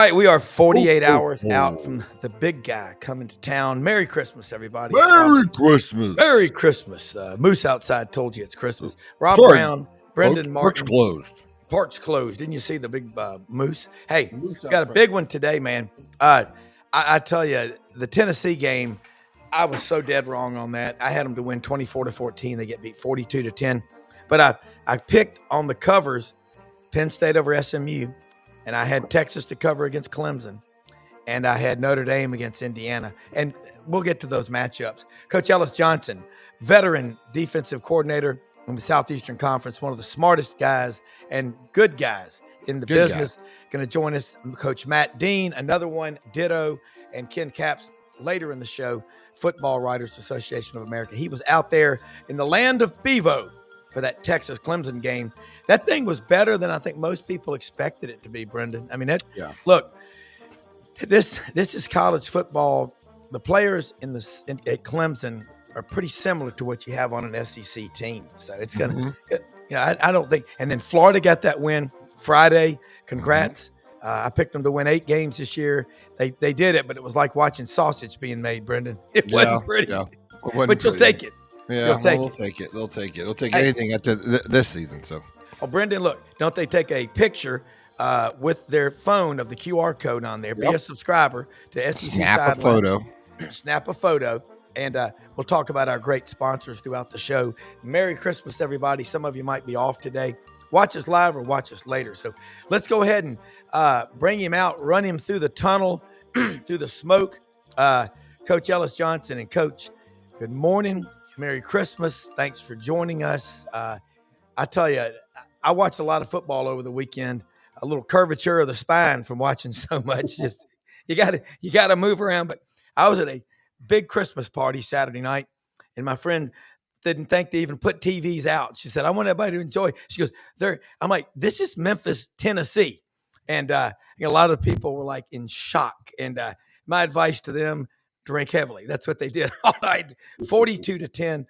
All right, we are 48 hours out from the big guy coming to town. Merry Christmas, everybody. Merry Christmas. Merry Christmas. Moose outside told you it's Christmas. Rob Sorry, Brown, Brendan Park's Martin. closed. Park's closed. Didn't you see the big moose? Hey, Moose got a out big one today, man. I tell you, the Tennessee game, I was so dead wrong on that. I had them to win 24-14. They get beat 42-10. But I picked on the covers Penn State over SMU. And I had Texas to cover against Clemson, and I had Notre Dame against Indiana. And we'll get to those matchups. Coach Ellis Johnson, veteran defensive coordinator in the Southeastern Conference, one of the smartest guys and good guys in the business, going to join us. Coach Matt Dean, another one, ditto, and Ken Capps later in the show, Football Writers Association of America. He was out there in the land of Bevo for that Texas Clemson game. That thing was better than I think most people expected it to be, Brendan. I mean, look, this is college football. The players at Clemson are pretty similar to what you have on an SEC team. So it's going to, I don't think. And then Florida got that win Friday. Congrats. I picked them to win 8 games this year. They did it, but it was like watching sausage being made, Brendan. It wasn't pretty. Yeah. But you'll take it. Yeah, they'll take it. They'll take it. They'll take anything at this season. So. Oh, Brendan, look, don't they take a picture with their phone of the QR code on there? Be a subscriber to SEC Snap a photo. Snap a photo. And we'll talk about our great sponsors throughout the show. Merry Christmas, everybody. Some of you might be off today. Watch us live or watch us later. So let's go ahead and bring him out, run him through the tunnel, through the smoke. Coach Ellis Johnson. And Coach, good morning. Merry Christmas. Thanks for joining us. I tell you, I watched a lot of football over the weekend. A little curvature of the spine from watching so much. Just you got to move around. But I was at a big Christmas party Saturday night, and my friend didn't think to even put TVs out. She said, "I want everybody to enjoy." She goes, "There." I'm like, "This is Memphis, Tennessee," and a lot of people were like in shock. And my advice to them: drink heavily. That's what they did all night. 42-10.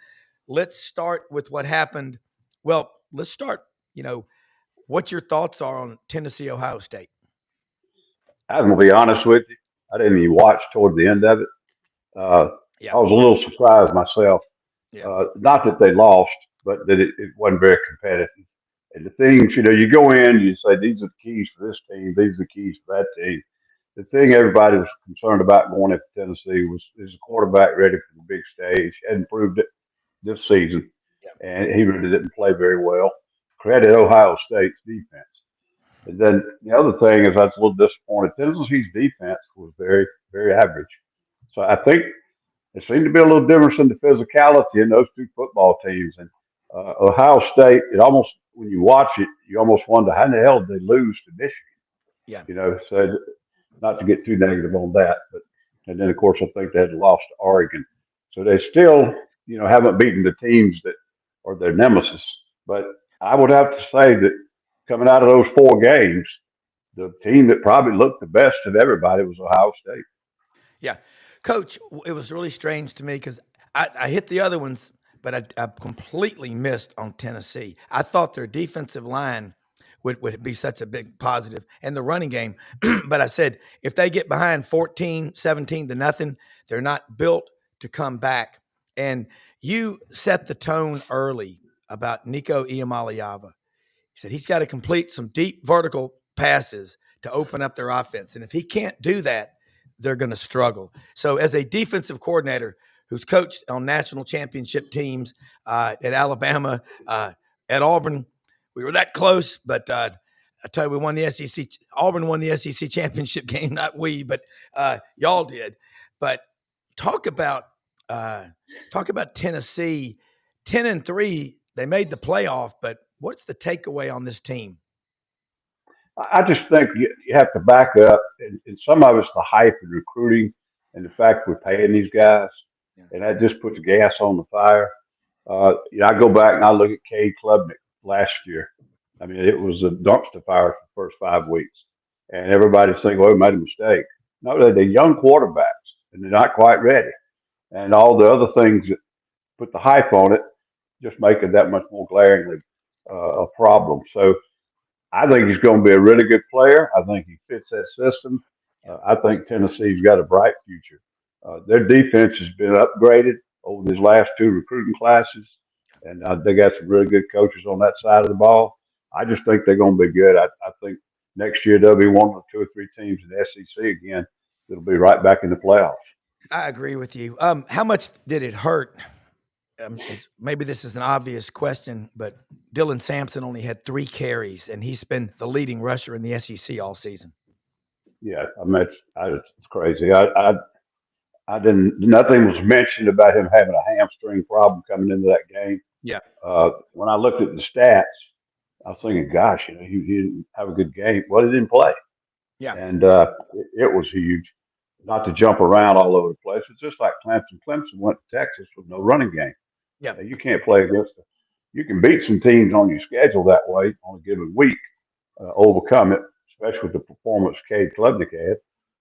Let's start with what happened. Well, let's start. What your thoughts are on Tennessee, Ohio State? I'm going to be honest with you. I didn't even watch toward the end of it. I was a little surprised myself. Not that they lost, but that it wasn't very competitive. And the things, you go in, you say, these are the keys for this team, these are the keys for that team. The thing everybody was concerned about going into Tennessee was, is the quarterback ready for the big stage? Hadn't proved it this season, and he really didn't play very well. Credit Ohio State's defense. And then the other thing is I was a little disappointed. Tennessee's defense was very, very average. So I think there seemed to be a little difference in the physicality in those two football teams. And Ohio State, when you watch it, you almost wonder how in the hell did they lose to Michigan? So not to get too negative on that. And then, of course, I think they had lost to Oregon. So they still, haven't beaten the teams that are their nemesis. But I would have to say that coming out of those 4 games, the team that probably looked the best of everybody was Ohio State. Yeah. Coach, it was really strange to me because I hit the other ones, but I completely missed on Tennessee. I thought their defensive line would be such a big positive and the running game. But I said, if they get behind 14-17-0, they're not built to come back. And you set the tone early about Nico Iamaleava. He said he's got to complete some deep vertical passes to open up their offense. And if he can't do that, they're going to struggle. So as a defensive coordinator who's coached on national championship teams at Alabama, at Auburn, we were that close, but I tell you, we won the SEC. Auburn won the SEC championship game, not we, but y'all did. But talk about Tennessee, 10-3. They made the playoff, but what's the takeaway on this team? I just think you have to back up, and some of it's the hype and recruiting and the fact we're paying these guys, and that just puts gas on the fire. I go back and I look at Cade Klubnik last year. I mean, it was a dumpster fire for the first 5 weeks, and everybody's thinking, "Oh, we made a mistake." No, they're young quarterbacks, and they're not quite ready, and all the other things that put the hype on it just make it that much more glaringly a problem. So I think he's going to be a really good player. I think he fits that system. I think Tennessee's got a bright future. Their defense has been upgraded over these last two recruiting classes, and they got some really good coaches on that side of the ball. I just think they're going to be good. I think next year they'll be one of two or three teams in the SEC again that'll be right back in the playoffs. I agree with you. How much did it hurt? Maybe this is an obvious question, but Dylan Sampson only had 3 carries, and he's been the leading rusher in the SEC all season. Yeah, I mean, it's crazy. I didn't. Nothing was mentioned about him having a hamstring problem coming into that game. Yeah. When I looked at the stats, I was thinking, gosh, he didn't have a good game. Well, he didn't play. Yeah. And it was huge. Not to jump around all over the place. It's just like Clemson. Clemson went to Texas with no running game. Yeah. You can't play against them. You can beat some teams on your schedule that way on a given week, overcome it, especially with the performance Cade Klubnik had.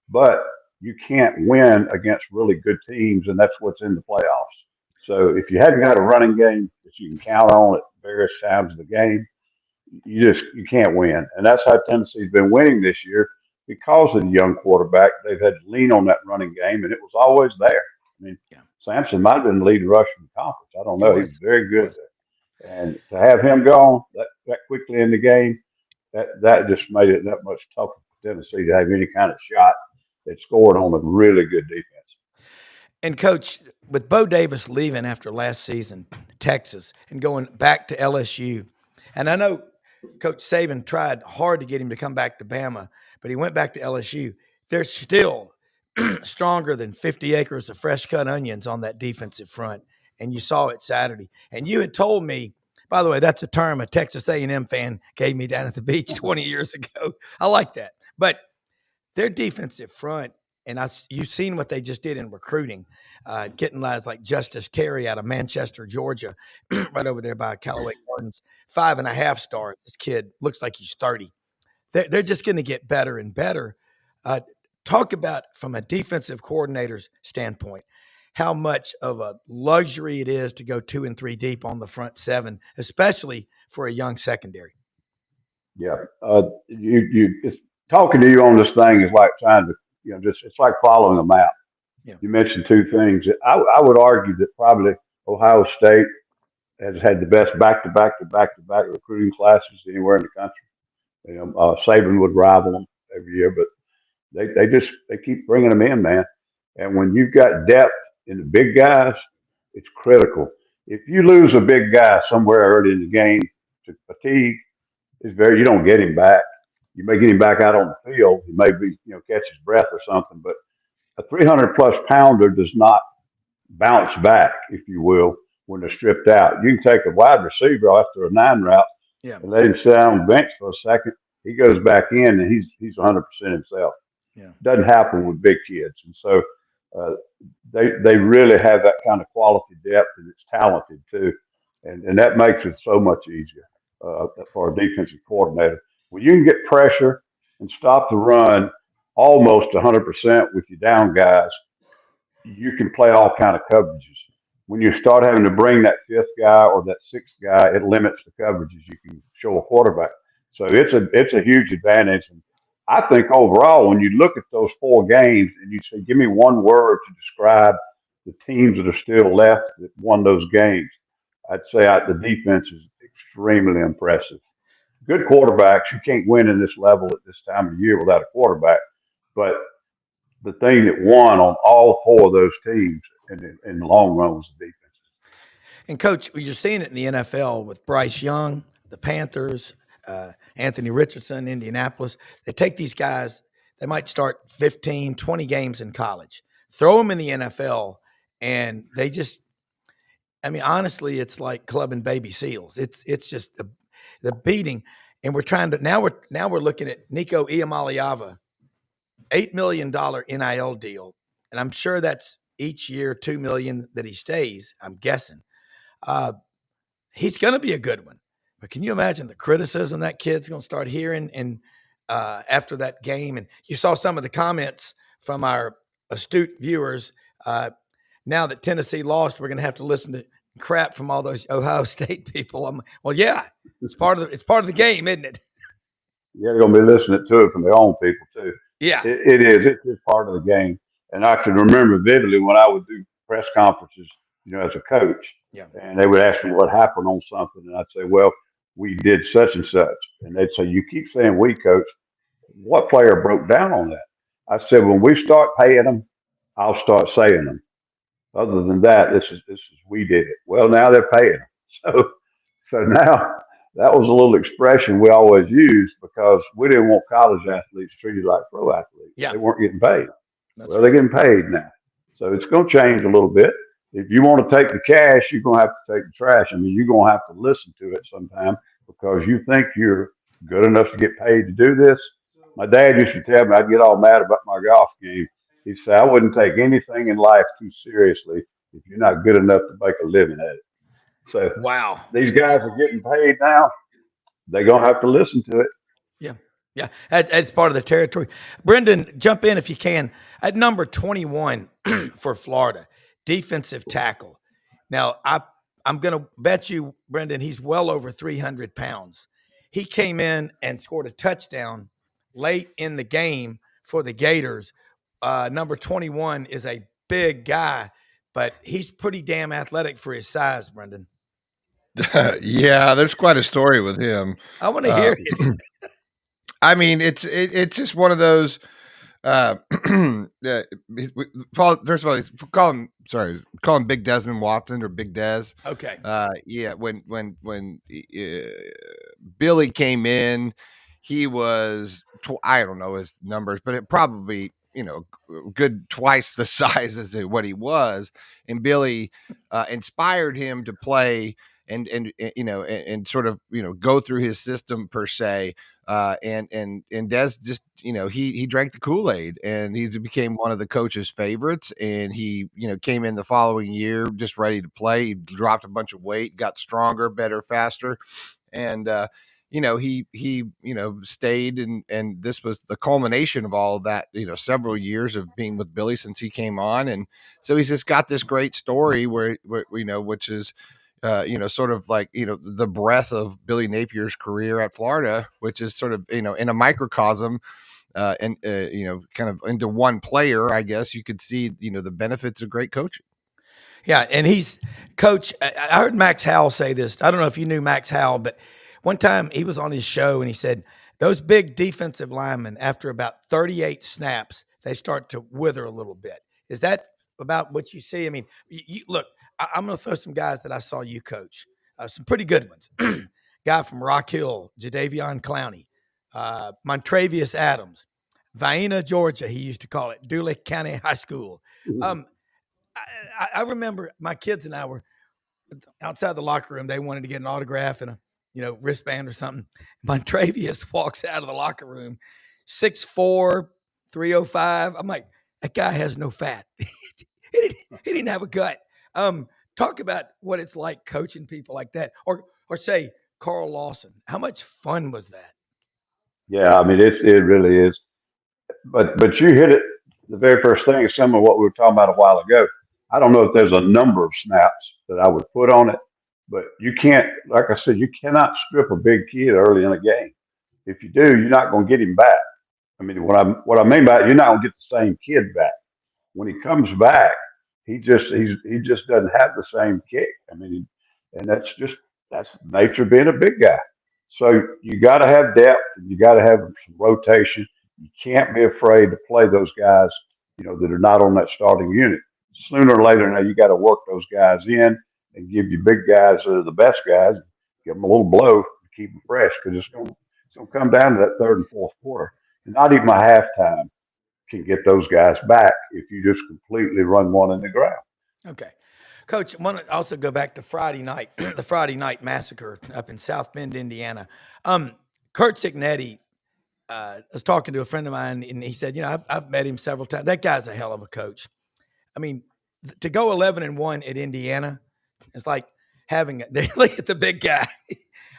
But you can't win against really good teams, and that's what's in the playoffs. So if you hadn't got a running game that you can count on at various times of the game, you can't win. And that's how Tennessee's been winning this year because of the young quarterback. They've had to lean on that running game, and it was always there. I mean, Sampson might have been the lead rusher in the conference. I don't know. He was very good there. And to have him gone that quickly in the game, that just made it that much tougher for Tennessee to have any kind of shot that scored on a really good defense. And, Coach, with Bo Davis leaving after last season, Texas, and going back to LSU, and I know Coach Saban tried hard to get him to come back to Bama, but he went back to LSU. They're still stronger than 50 acres of fresh cut onions on that defensive front, and you saw it Saturday. And you had told me, by the way, that's a term a Texas A&M fan gave me down at the beach 20 years ago. I like that. But their defensive front, and you've seen what they just did in recruiting, getting guys like Justice Terry out of Manchester, Georgia, right over there by Callaway Gardens, 5.5 stars. This kid looks like he's 30. They're just going to get better and better. Talk about, from a defensive coordinator's standpoint, how much of a luxury it is to go 2 and 3 deep on the front 7, especially for a young secondary. Yeah, it's talking to you on this thing is like trying to, it's like following a map. Yeah. You mentioned 2 things. I would argue that probably Ohio State has had the best back-to-back recruiting classes anywhere in the country. Saban would rival them every year, but they keep bringing them in, man. And when you've got depth in the big guys, it's critical. If you lose a big guy somewhere early in the game to fatigue, you don't get him back. You may get him back out on the field. He may be, catch his breath or something, but a 300-plus pounder does not bounce back, if you will, when they're stripped out. You can take a wide receiver after a 9 route and let him sit down on the bench for a second. He goes back in and he's 100% himself. Yeah. Doesn't happen with big kids. And so they really have that kind of quality depth, and it's talented too. And that makes it so much easier for a defensive coordinator. When you can get pressure and stop the run almost 100% with your down guys, you can play all kind of coverages. When you start having to bring that 5th guy or that 6th guy, it limits the coverages you can show a quarterback. So it's a huge advantage. And I think overall, when you look at those 4 games and you say, give me one word to describe the teams that are still left that won those games, I'd say the defense is extremely impressive. Good quarterbacks, you can't win in this level at this time of year without a quarterback. But the thing that won on all 4 of those teams in the long run was the defense. And, Coach, you're seeing it in the NFL with Bryce Young, the Panthers, Anthony Richardson, Indianapolis. They take these guys, they might start 15, 20 games in college, throw them in the NFL, and they just – honestly, it's like clubbing baby seals. It's just the beating. And we're trying to – now we're looking at Nico Iamaleava, $8 million NIL deal, and I'm sure that's each year $2 million that he stays, I'm guessing. He's going to be a good one. But can you imagine the criticism that kid's going to start hearing and after that game? And you saw some of the comments from our astute viewers. Now that Tennessee lost, we're going to have to listen to crap from all those Ohio State people. Well, yeah, it's part of the game, isn't it? Yeah, they're gonna be listening to it from their own people too. Yeah. It is. It's just part of the game. And I can remember vividly when I would do press conferences, as a coach, Yeah. and they would ask me what happened on something, and I'd say, "Well, we did such and such," and they'd say, "You keep saying we, coach. What player broke down on that?" I said, "When we start paying them, I'll start saying them. Other than that, this is we did it." Well, now they're paying them, so now that was a little expression we always used because we didn't want college athletes treated like pro athletes. Yeah. They weren't getting paid. That's Well, right. they're getting paid now. So it's going to change a little bit. If you want to take the cash, you're going to have to take the trash. I mean, you're going to have to listen to it sometime because you think you're good enough to get paid to do this. My dad used to tell me I'd get all mad about my golf game. He said, I wouldn't take anything in life too seriously if you're not good enough to make a living at it. So Wow. these guys are getting paid now. They're going to have to listen to it. Yeah. Yeah. That's part of the territory. Brendan, jump in if you can. At number 21 for Florida, defensive tackle. Now, I'm going to bet you, Brendan, he's well over 300 pounds. He came in and scored a touchdown late in the game for the Gators. Number 21 is a big guy, but he's pretty damn athletic for his size, Brendan. Yeah, there's quite a story with him. I want to hear it. I mean, it's just one of those. Yeah, first of all, call him Big Desmond Watson or Big Des. Okay. Yeah, when Billy came in, he was I don't know his numbers, but it probably good twice the size as what he was, and Billy inspired him to play and sort of go through his system per se. And Des just he drank the Kool-Aid and he became one of the coach's favorites. And he came in the following year just ready to play. He dropped a bunch of weight, got stronger, better, faster, and he stayed, and this was the culmination of all of that. Several years of being with Billy since he came on, and so he's just got this great story where which is. Sort of like, the breadth of Billy Napier's career at Florida, which is sort of, in a microcosm and, kind of into one player, I guess you could see, the benefits of great coaching. Yeah. And he's coach. I heard Max Howell say this. I don't know if you knew Max Howell, but one time he was on his show and he said, those big defensive linemen, after about 38 snaps, they start to wither a little bit. Is that about what you see? I mean, you look, I'm going to throw some guys that I saw you coach, some pretty good ones. Guy from Rock Hill, Jadeveon Clowney, Montravius Adams, Vienna, Georgia, he used to call it, Dooley County High School. I remember my kids and I were outside the locker room. They wanted to get an autograph and a wristband or something. Montravius walks out of the locker room, 6'4", 305. I'm like, that guy has no fat. He didn't have a gut. Talk about what it's like coaching people like that, or say Carl Lawson. How much fun was that? Yeah, I mean it really is. But you hit it. The very first thing is some of what we were talking about a while ago. I don't know if there's a number of snaps that I would put on it, but you can't, like I said, you cannot strip a big kid early in a game. If you do, you're not going to get him back. I mean, what I mean by it, you're not going to get the same kid back. When he comes back, he just doesn't have the same kick. I mean, and that's nature being a big guy. So you got to have depth and you got to have some rotation. You can't be afraid to play those guys, that are not on that starting unit. Sooner or later, now you got to work those guys in and give you big guys that are the best guys, give them a little blow to keep them fresh because it's gonna come down to that third and fourth quarter. And not even my halftime can get those guys back if you just completely run one in the ground. Okay. Coach, I want to also go back to Friday night, the Friday night massacre up in South Bend, Indiana. Kurt Signetti, I was talking to a friend of mine, and he said, I've met him several times. That guy's a hell of a coach. I mean, to go 11-1 at Indiana, it's like look at the big guy.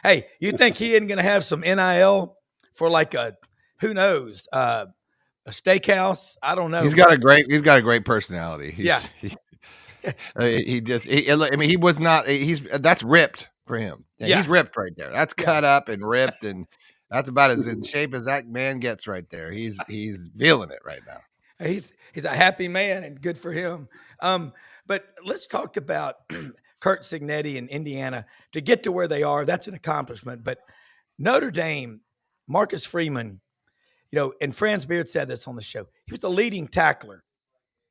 Hey, you think he isn't going to have some NIL for like who knows, a steakhouse? I don't know. He's got a great personality. Yeah. He was not. That's ripped for him. Yeah. He's ripped right there. That's cut up and ripped, and That's about as in shape as that man gets right there. He's feeling it right now. He's a happy man, and good for him. But let's talk about Kurt Cignetti in Indiana. To get to where they are, that's an accomplishment. But Notre Dame, Marcus Freeman, and Franz Beard said this on the show. He was the leading tackler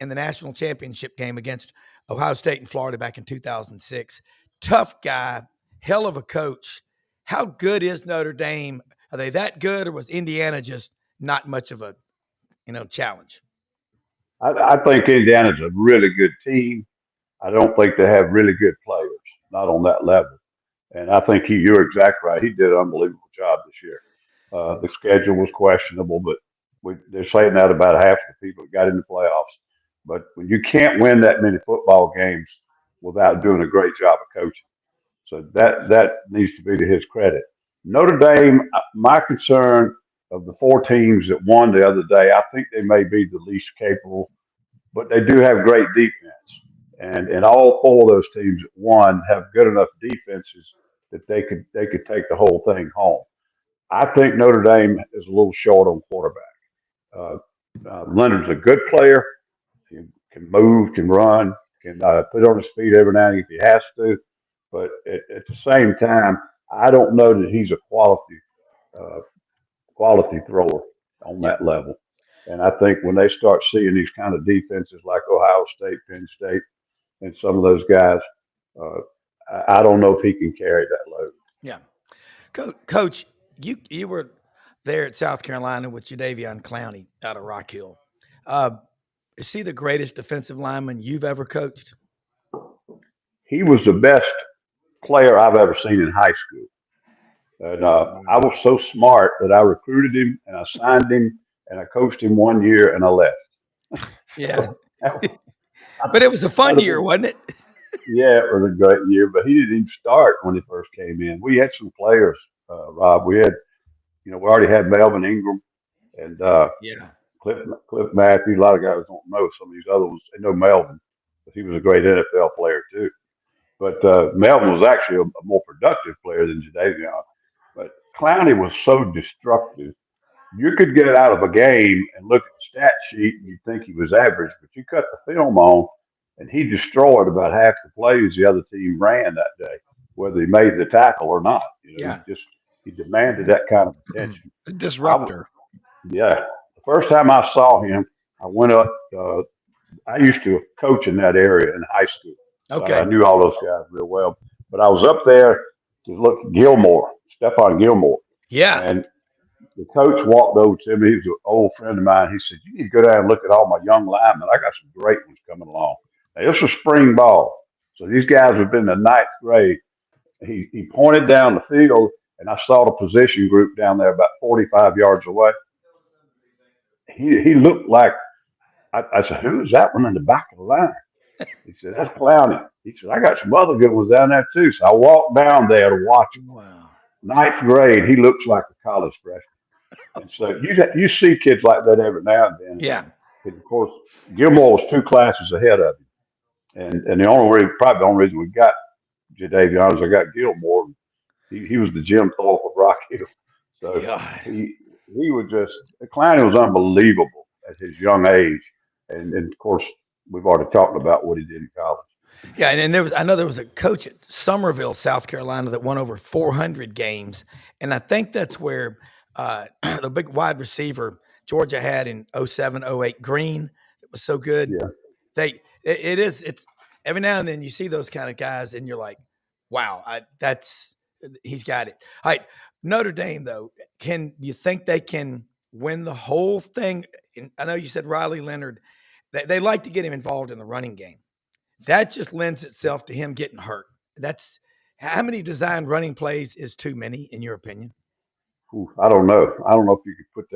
in the national championship game against Ohio State and Florida back in 2006. Tough guy, hell of a coach. How good is Notre Dame? Are they that good, or was Indiana just not much of a, challenge? I think Indiana's a really good team. I don't think they have really good players, not on that level. And I think you're exactly right. He did an unbelievable job this year. The schedule was questionable, but they're saying that about half the people that got in the playoffs. But when you can't win that many football games without doing a great job of coaching, so that needs to be to his credit. Notre Dame, my concern of the four teams that won the other day, I think they may be the least capable, but they do have great defense. And all four of those teams that won have good enough defenses that they could take the whole thing home. I think Notre Dame is a little short on quarterback. Leonard's a good player. He can move, can run, can put on his feet every now and then if he has to. But at the same time, I don't know that he's a quality thrower on that level. And I think when they start seeing these kind of defenses like Ohio State, Penn State, and some of those guys, I don't know if he can carry that load. Yeah. Coach, you were there at South Carolina with Jadeveon Clowney out of Rock Hill. Is he the greatest defensive lineman you've ever coached? He was the best player I've ever seen in high school. And I was so smart that I recruited him and I signed him and I coached him 1 year and I left. Yeah. But it was a fun year, wasn't it? Yeah, it was a great year, but he didn't even start when he first came in. We had some players, Rob. We had, we already had Melvin Ingram and Cliff Matthews. A lot of guys don't know some of these other ones. They know Melvin, but he was a great NFL player too. But Melvin was actually a more productive player than Jadeveon. But Clowney was so destructive. You could get out of a game and look at the stat sheet and you'd think he was average, but you cut the film on and he destroyed about half the plays the other team ran that day, whether he made the tackle or not. He demanded that kind of attention. A disruptor. The first time I saw him, I went up. I used to coach in that area in high school. Okay. So I knew all those guys real well. But I was up there to look at Stephon Gilmore. Yeah. And the coach walked over to me. He was an old friend of mine. He said, "You need to go down and look at all my young linemen. I got some great ones coming along." Now, this was spring ball. So these guys have been in the ninth grade. He pointed down the field, and I saw the position group down there about 45 yards away. He looked like, I said, "Who is that one in the back of the line?" He said, "That's Clowney." He said, "I got some other good ones down there too." So I walked down there to watch him. Wow. Ninth grade, he looks like a college freshman. And so you see kids like that every now and then. Yeah. And of course, Gilmore was 2 classes ahead of him. And the only reason we got Jadeveon is I got Gilmore. He was the Jim Thorpe of Rock Hill. So he was Clowney was unbelievable at his young age. And of course, we've already talked about what he did in college. Yeah, and I know there was a coach at Summerville, South Carolina, that won over 400 games, and I think that's where the big wide receiver Georgia had in 07, 08, Green, that was so good. Yeah, it's every now and then you see those kind of guys, and you're like, wow, he's got it. All right, Notre Dame though, can you think they can win the whole thing? I know you said Riley Leonard. They like to get him involved in the running game. That just lends itself to him getting hurt. That's how many designed running plays is too many, in your opinion? I don't know. I don't know if you could put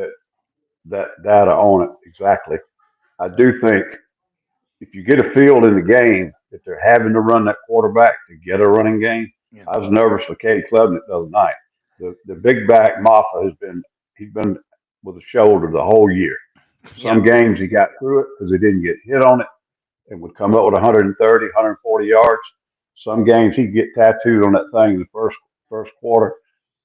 that data on it exactly. I do think if you get a feel in the game that they're having to run that quarterback to get a running game. Yeah. I was nervous for Cade Klubnik the other night. The big back Maffa he's been with a shoulder the whole year. Some games he got through it because he didn't get hit on it and would come up with 130, 140 yards. Some games he'd get tattooed on that thing in the first quarter.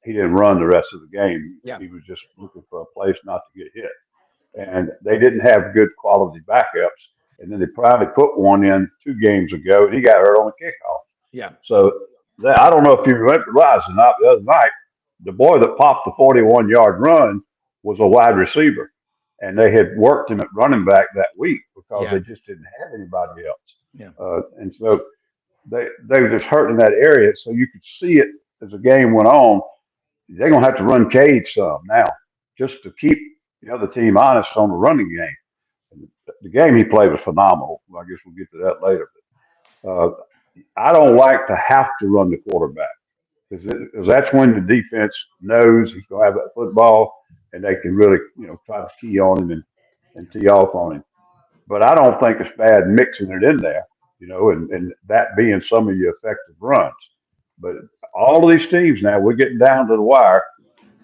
he didn't run the rest of the game. Yeah. He was just looking for a place not to get hit. And they didn't have good quality backups. And then they probably put one in 2 games ago, and he got hurt on the kickoff. Yeah. So I don't know if you realize or not, the other night, the boy that popped the 41-yard run was a wide receiver. And they had worked him at running back that week because Yeah. they just didn't have anybody else. Yeah. And so they were just hurting that area. So you could see it as the game went on. They're going to have to run Cade some now just to keep the other team honest on the running game. And the game he played was phenomenal. I guess we'll get to that later. But I don't like to have to run the quarterback because that's when the defense knows he's going to have that football and they can really, try to key on him and tee off on him. But I don't think it's bad mixing it in there, and that being some of your effective runs. But all of these teams now, we're getting down to the wire.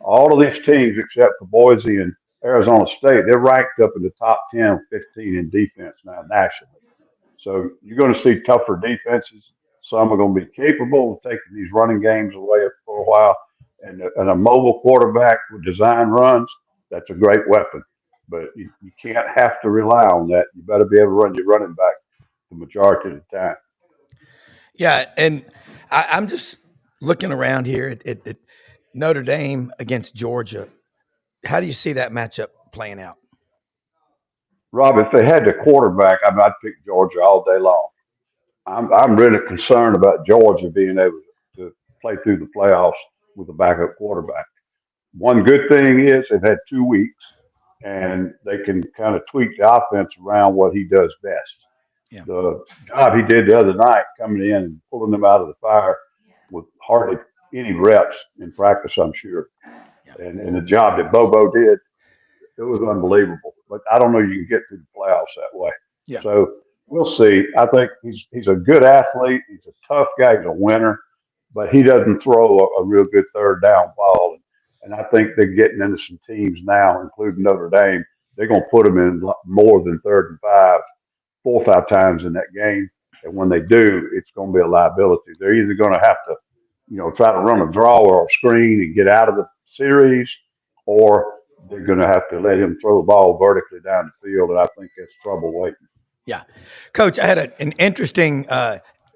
All of these teams, except for Boise and Arizona State, they're ranked up in the top 10, 15 in defense now nationally. So you're going to see tougher defenses. Some are going to be capable of taking these running games away for a while. And a mobile quarterback with design runs, that's a great weapon. But you can't have to rely on that. You better be able to run your running back the majority of the time. Yeah, and I'm just looking around here at Notre Dame against Georgia. How do you see that matchup playing out? Rob, if they had the quarterback, I'd pick Georgia all day long. I'm really concerned about Georgia being able to play through the playoffs with a backup quarterback. One good thing is they've had 2 weeks, and they can kind of tweak the offense around what he does best. Yeah. The job he did the other night, coming in and pulling them out of the fire with hardly any reps in practice, I'm sure. Yeah. And the job that Bobo did, it was unbelievable. But I don't know you can get through the playoffs that way. Yeah. So we'll see. I think he's a good athlete. He's a tough guy. He's a winner, but he doesn't throw a real good third down ball. And I think they're getting into some teams now, including Notre Dame. They're going to put him in more than 3rd and 5, 4 or 5 times in that game. And when they do, it's going to be a liability. They're either going to have to, try to run a draw or a screen and get out of the series, or they're going to have to let him throw the ball vertically down the field. And I think that's trouble waiting. Yeah. Coach, I had an interesting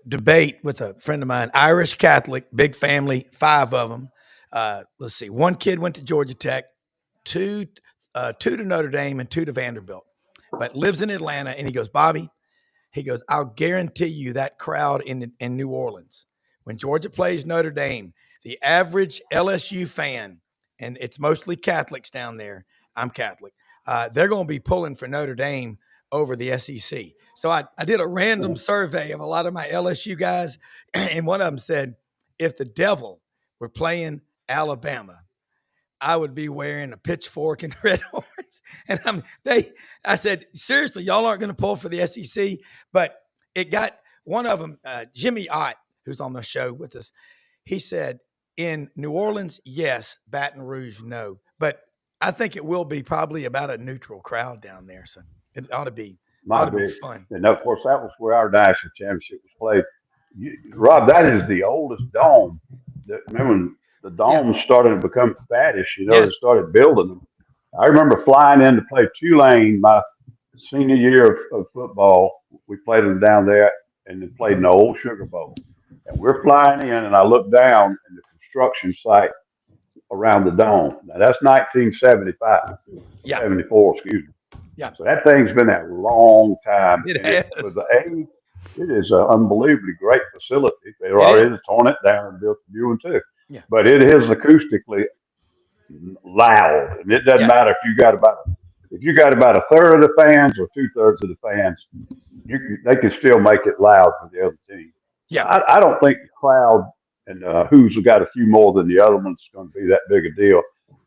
debate with a friend of mine, Irish Catholic, big family, 5 of them. Let's see. 1 kid went to Georgia Tech, 2 to Notre Dame, and 2 to Vanderbilt, but lives in Atlanta. And he goes, Bobby, I'll guarantee you that crowd in New Orleans, when Georgia plays Notre Dame, the average LSU fan, and it's mostly Catholics down there. I'm Catholic. They're going to be pulling for Notre Dame over the SEC. So I did a random survey of a lot of my LSU guys, and one of them said, if the devil were playing Alabama, I would be wearing a pitchfork and red horse. And I said, seriously, y'all aren't going to pull for the SEC. But it got one of them, Jimmy Ott, who's on the show with us. He said, in New Orleans, yes. Baton Rouge, no. But I think it will be probably about a neutral crowd down there. So it ought to be fun. And of course, that was where our national championship was played. Rob, that is the oldest dome. Remember when the domes started to become faddish, they started building them. I remember flying in to play Tulane my senior year of football. We played them down there and then played in the old Sugar Bowl. And we're flying in, and I look down in the construction site around the dome. Now, that's 1975, 74, excuse me. Yeah. So that thing's been there a long time. For the age, it is an unbelievably great facility. They already torn it down and built a new one too. Yeah. But it is acoustically loud, and it doesn't matter if you got about a third of the fans or 2/3 of the fans. They can still make it loud for the other team. Yeah. I don't think the crowd and who's got a few more than the other ones is going to be that big a deal.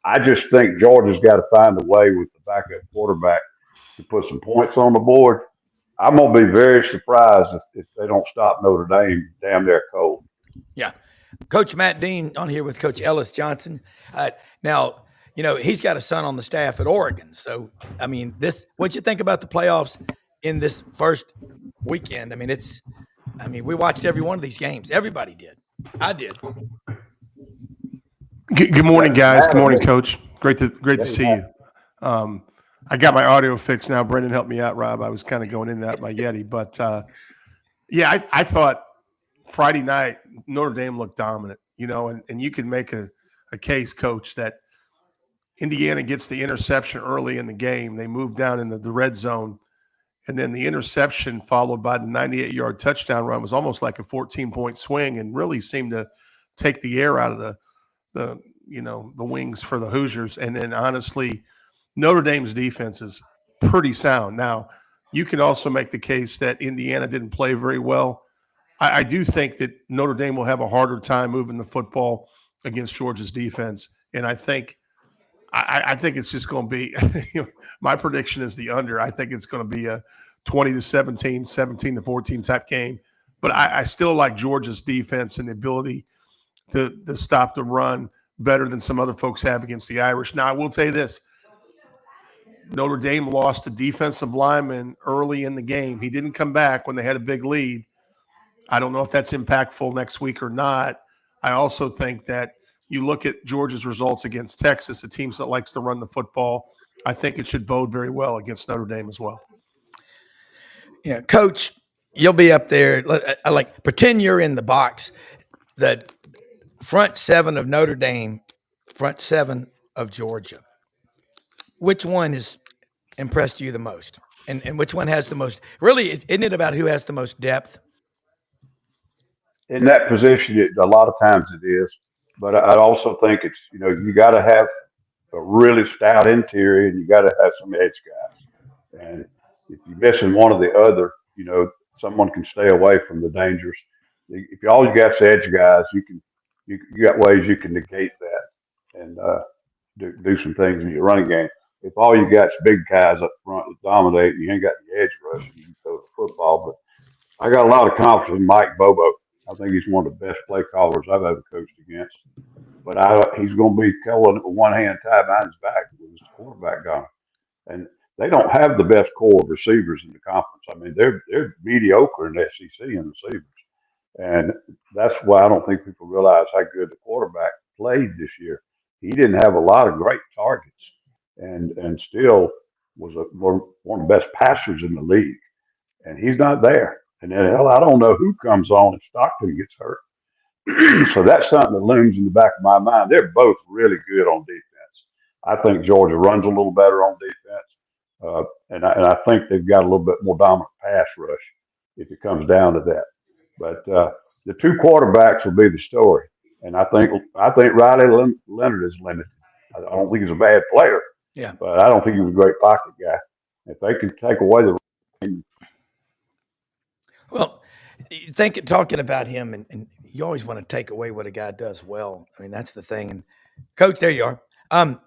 I just think Georgia's got to find a way with the backup quarterback to put some points on the board. I'm going to be very surprised if they don't stop Notre Dame damn near cold. Yeah. Coach Matt Dean on here with Coach Ellis Johnson. Now, he's got a son on the staff at Oregon. So, I mean, what'd you think about the playoffs in this first weekend? I mean, we watched every one of these games. Everybody did. I did. Good morning, guys. Good morning, Coach. Great to see you. I got my audio fixed now. Brendan helped me out, Rob. I was kind of going in and out my Yeti. But, I thought Friday night Notre Dame looked dominant, and you can make a case, Coach, that Indiana gets the interception early in the game. They move down into the red zone. And then the interception followed by the 98-yard touchdown run was almost like a 14-point swing and really seemed to take the air out of the wings for the Hoosiers. And then honestly, Notre Dame's defense is pretty sound. Now, you can also make the case that Indiana didn't play very well. I do think that Notre Dame will have a harder time moving the football against Georgia's defense. And I think it's just going to be my prediction is the under. I think it's going to be a 20-17, 17-14 type game. But I still like Georgia's defense and the ability to stop the run better than some other folks have against the Irish. Now, I will tell you this. Notre Dame lost a defensive lineman early in the game. He didn't come back when they had a big lead. I don't know if that's impactful next week or not. I also think that you look at Georgia's results against Texas, a team that likes to run the football. I think it should bode very well against Notre Dame as well. Yeah, Coach, you'll be up there. Pretend you're in the box. The front seven of Notre Dame, front seven of Georgia. Which one has impressed you the most? And which one has the most? Really, isn't it about who has the most depth? In that position, a lot of times it is. But I also think it's, you got to have a really stout interior and you got to have some edge guys. And if you're missing one or the other, someone can stay away from the dangers. If you always got edge guys, you got ways you can negate that and do some things in your running game. If all you got is big guys up front that dominate, you ain't got the edge rush, you can throw the football. But I got a lot of confidence in Mike Bobo. I think he's one of the best play callers I've ever coached against. But he's going to be calling it with one hand tied behind his back with his quarterback gone. And they don't have the best core of receivers in the conference. I mean, they're mediocre in the SEC in receivers. And that's why I don't think people realize how good the quarterback played this year. He didn't have a lot of great targets and still was one of the best passers in the league. And he's not there. And then, I don't know who comes on if Stockton gets hurt. So that's something that looms in the back of my mind. They're both really good on defense. I think Georgia runs a little better on defense. And I think they've got a little bit more dominant pass rush if it comes down to that. But the two quarterbacks will be the story. And I think Riley Leonard is limited. I don't think he's a bad player. Yeah. But I don't think he's a great pocket guy. If they can take away the Well, talking about him, and you always want to take away what a guy does well. I mean, that's the thing. And Coach, there you are.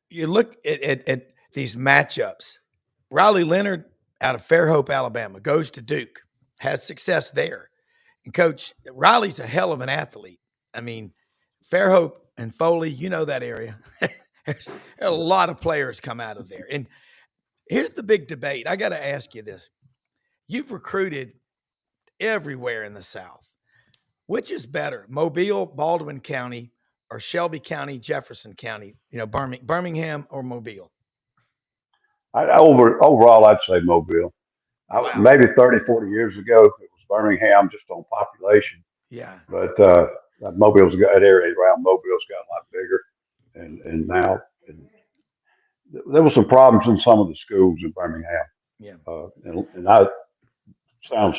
You look at these matchups. Riley Leonard out of Fairhope, Alabama, goes to Duke, has success there. And Coach, Riley's a hell of an athlete. I mean, Fairhope and Foley, that area. There's a lot of players come out of there. And here's the big debate. I got to ask you this. You've recruited everywhere in the South. Which is better, Mobile, Baldwin County, or Shelby County, Jefferson County? Birmingham or Mobile? Overall, I'd say Mobile. Wow. Maybe 30, 40 years ago, it was Birmingham just on population. Yeah. But that area around Mobile's got a lot bigger. And now there were some problems in some of the schools in Birmingham. Yeah. And I sounds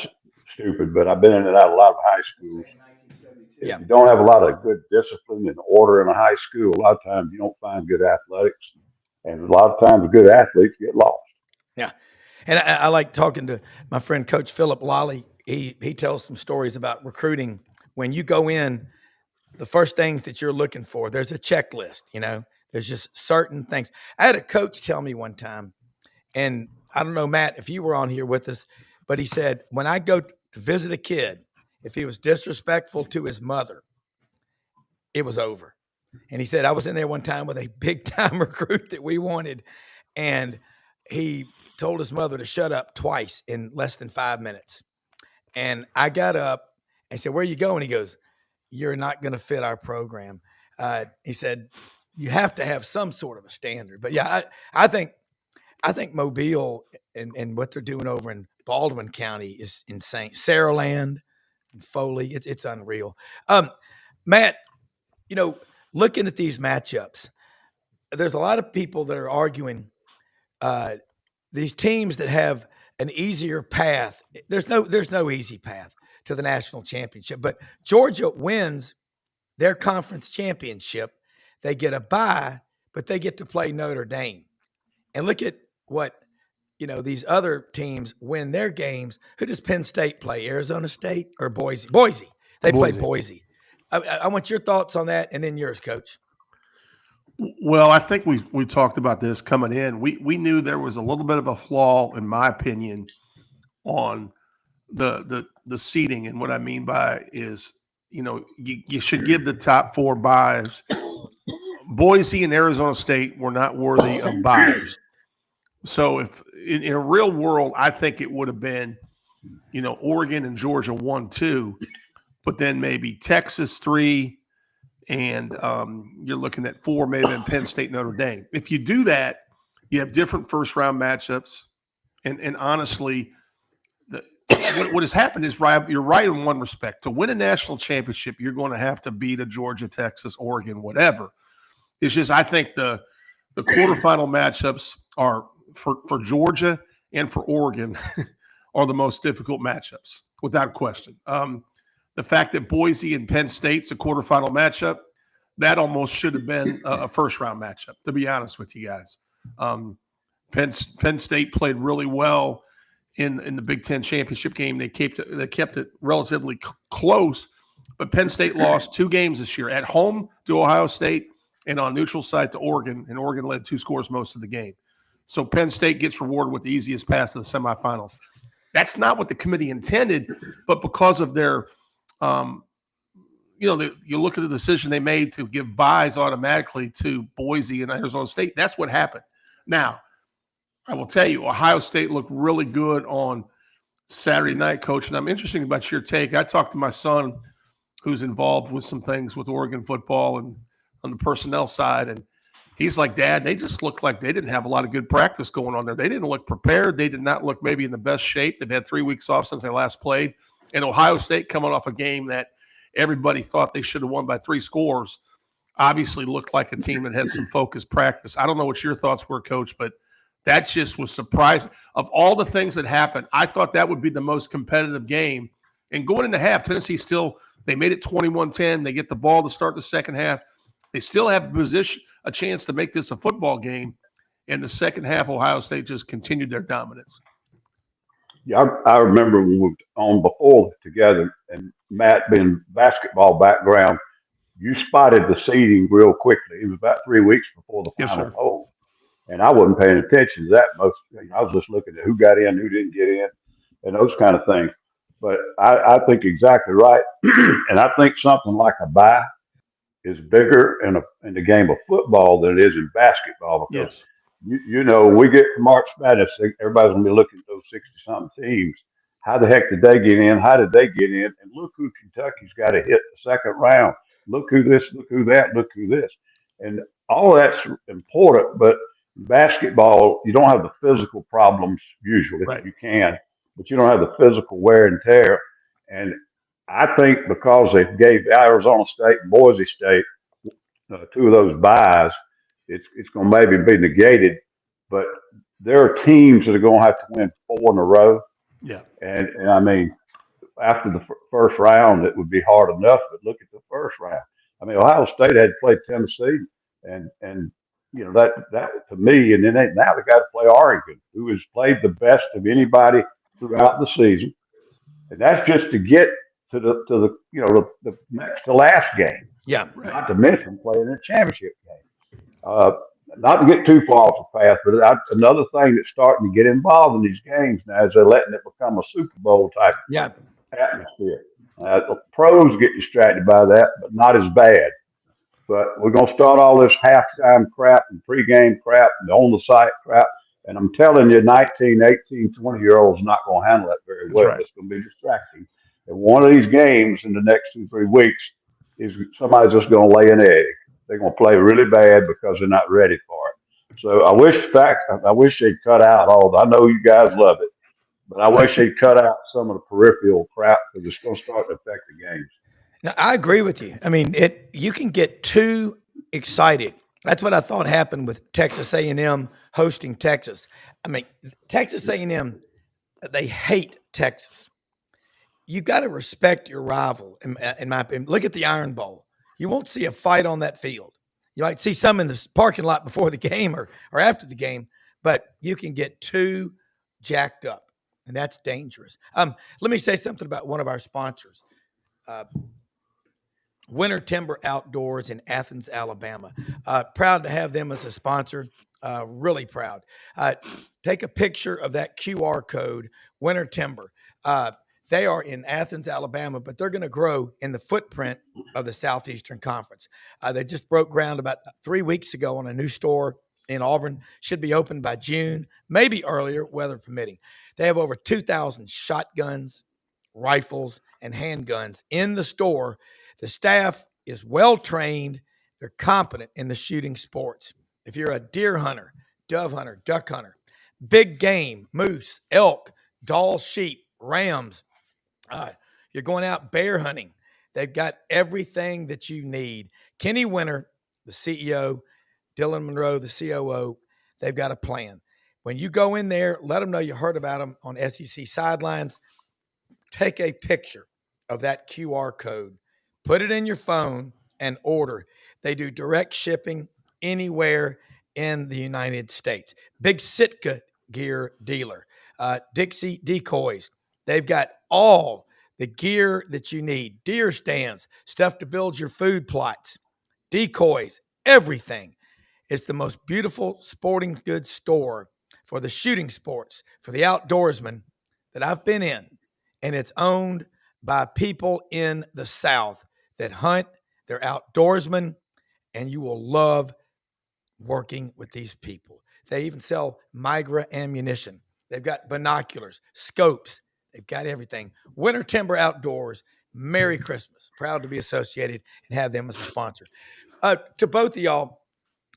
stupid, but I've been in and out of a lot of high schools. If you don't have a lot of good discipline and order in a high school, a lot of times you don't find good athletics. And a lot of times good athletes get lost. Yeah. And I like talking to my friend Coach Philip Lally. He tells some stories about recruiting. When you go in, the first things that you're looking for, there's a checklist, there's just certain things. I had a coach tell me one time, and I don't know, Matt, if you were on here with us, but he said, when I go to visit a kid, if he was disrespectful to his mother, it was over. And he said, I was in there one time with a big time recruit that we wanted, and he told his mother to shut up twice in less than 5 minutes. And I got up and said, where are you going? He goes, you're not going to fit our program. He said you have to have some sort of a standard. But yeah, I think Mobile and what they're doing over in Baldwin County is insane. Saraland and Foley, it's unreal. Matt, looking at these matchups, there's a lot of people that are arguing these teams that have an easier path. There's no easy path to the national championship, but Georgia wins their conference championship. They get a bye, but they get to play Notre Dame. And look at what, these other teams win their games. Who does Penn State play? Arizona State or Boise? Boise. They play Boise. I want your thoughts on that, and then yours, Coach. Well, I think we talked about this coming in. We knew there was a little bit of a flaw, in my opinion, on the seeding. And what I mean by is, you should give the top 4 byes. Boise and Arizona State were not worthy of byes. So if in a real world, I think it would have been, Oregon and Georgia 1, 2, but then maybe Texas 3, and you're looking at 4, maybe in Penn State, Notre Dame. If you do that, you have different first-round matchups. And honestly, what has happened is, you're right in one respect. To win a national championship, you're going to have to beat a Georgia, Texas, Oregon, whatever. It's just, I think the quarterfinal matchups are for Georgia and for Oregon are the most difficult matchups, without question. The fact that Boise and Penn State's a quarterfinal matchup, that almost should have been a first-round matchup, to be honest with you guys. Penn State played really well in the Big Ten championship game. They kept it relatively close, but Penn State lost 2 games this year, at home to Ohio State and on neutral site to Oregon, and Oregon led 2 scores most of the game. So Penn State gets rewarded with the easiest path to the semifinals. That's not what the committee intended, but because of their you look at the decision they made to give byes automatically to Boise and Arizona State. That's what happened. Now, I will tell you, Ohio State looked really good on Saturday night, Coach, and I'm interested about your take. I talked to my son, who's involved with some things with Oregon football and on the personnel side, and he's like, Dad, they just looked like they didn't have a lot of good practice going on there. They didn't look prepared. They did not look maybe in the best shape. They've had 3 weeks off since they last played. And Ohio State, coming off a game that everybody thought they should have won by 3 scores, obviously looked like a team that had some focused practice. I don't know what your thoughts were, Coach, but that just was surprising. Of all the things that happened, I thought that would be the most competitive game. And going into half, Tennessee they made it 21-10. They get the ball to start the second half. They still have a chance to make this a football game. In the second half, Ohio State just continued their dominance. Yeah, I remember we were on before together, and Matt, being basketball background, you spotted the seeding real quickly. It was about 3 weeks before the final poll, and I wasn't paying attention to that most. I was just looking at who got in, who didn't get in, and those kind of things. But I think exactly right, and I think something like a bye is bigger in the game of football than it is in basketball, because we get to March Madness, everybody's going to be looking at those 60-something teams. How the heck did they get in? How did they get in? And look who Kentucky's got to hit the second round. Look who this, look who that, look who this. And all of that's important, but basketball, you don't have the physical problems usually. Right. You can, but you don't have the physical wear and tear. And I think because they gave Arizona State and Boise State 2 of those byes, it's going to maybe be negated, but there are teams that are going to have to win 4 in a row. Yeah. And I mean, after the first round, it would be hard enough, but look at the first round. I mean, Ohio State had to play Tennessee, and that to me, and then now they got to play Oregon, who has played the best of anybody throughout the season, and that's just to get to the next to last game. Yeah, right. Not to mention playing a championship game. Not to get too far off the path, but another thing that's starting to get involved in these games now is they're letting it become a Super Bowl type atmosphere. The pros get distracted by that, but not as bad. But we're going to start all this halftime crap and pregame crap and on-the-site crap. And I'm telling you, 19, 18, 20-year-olds are not going to handle that very well. Right. It's going to be distracting. And one of these games in the next 2-3 weeks is somebody's just going to lay an egg. they're going to play really bad because they're not ready for it. So I wish they'd cut out all. I know you guys love it, but I wish they'd cut out some of the peripheral crap because it's going to start to affect the games. Now, I agree with you. I mean, you can get too excited. That's what I thought happened with Texas A&M hosting Texas. I mean, Texas A&M, they hate Texas. You got to respect your rival. In my opinion, look at the Iron Bowl. You won't see a fight on that field. You might see some in the parking lot before the game or after the game, but you can get too jacked up, and that's dangerous. Let me say something about one of our sponsors. Winter Timber Outdoors in Athens, Alabama. Proud to have them as a sponsor. Really proud. Take a picture of that QR code, Winter Timber. They are in Athens, Alabama, but they're going to grow in the footprint of the Southeastern Conference. They just broke ground about 3 weeks ago on a new store in Auburn. Should be open by June, maybe earlier, weather permitting. They have over 2,000 shotguns, rifles, and handguns in the store. The staff is well-trained. They're competent in the shooting sports. If you're a deer hunter, dove hunter, duck hunter, big game, moose, elk, Dall sheep, rams, you're going out bear hunting, they've got everything that you need. Kenny Winter, the CEO, Dylan Monroe, the COO, they've got a plan. When you go in there, let them know you heard about them on SEC Sidelines. Take a picture of that QR code, put it in your phone, and order. They do direct shipping anywhere in the United States. Big Sitka gear dealer, Dixie Decoys. They've got all the gear that you need, deer stands, stuff to build your food plots, decoys, everything. It's the most beautiful sporting goods store for the shooting sports, for the outdoorsmen that I've been in. And it's owned by people in the South that hunt, they're outdoorsmen, and you will love working with these people. They even sell Migra ammunition. They've got binoculars, scopes. They've got everything. Winter Timber Outdoors. Merry Christmas. Proud to be associated and have them as a sponsor. To both of y'all,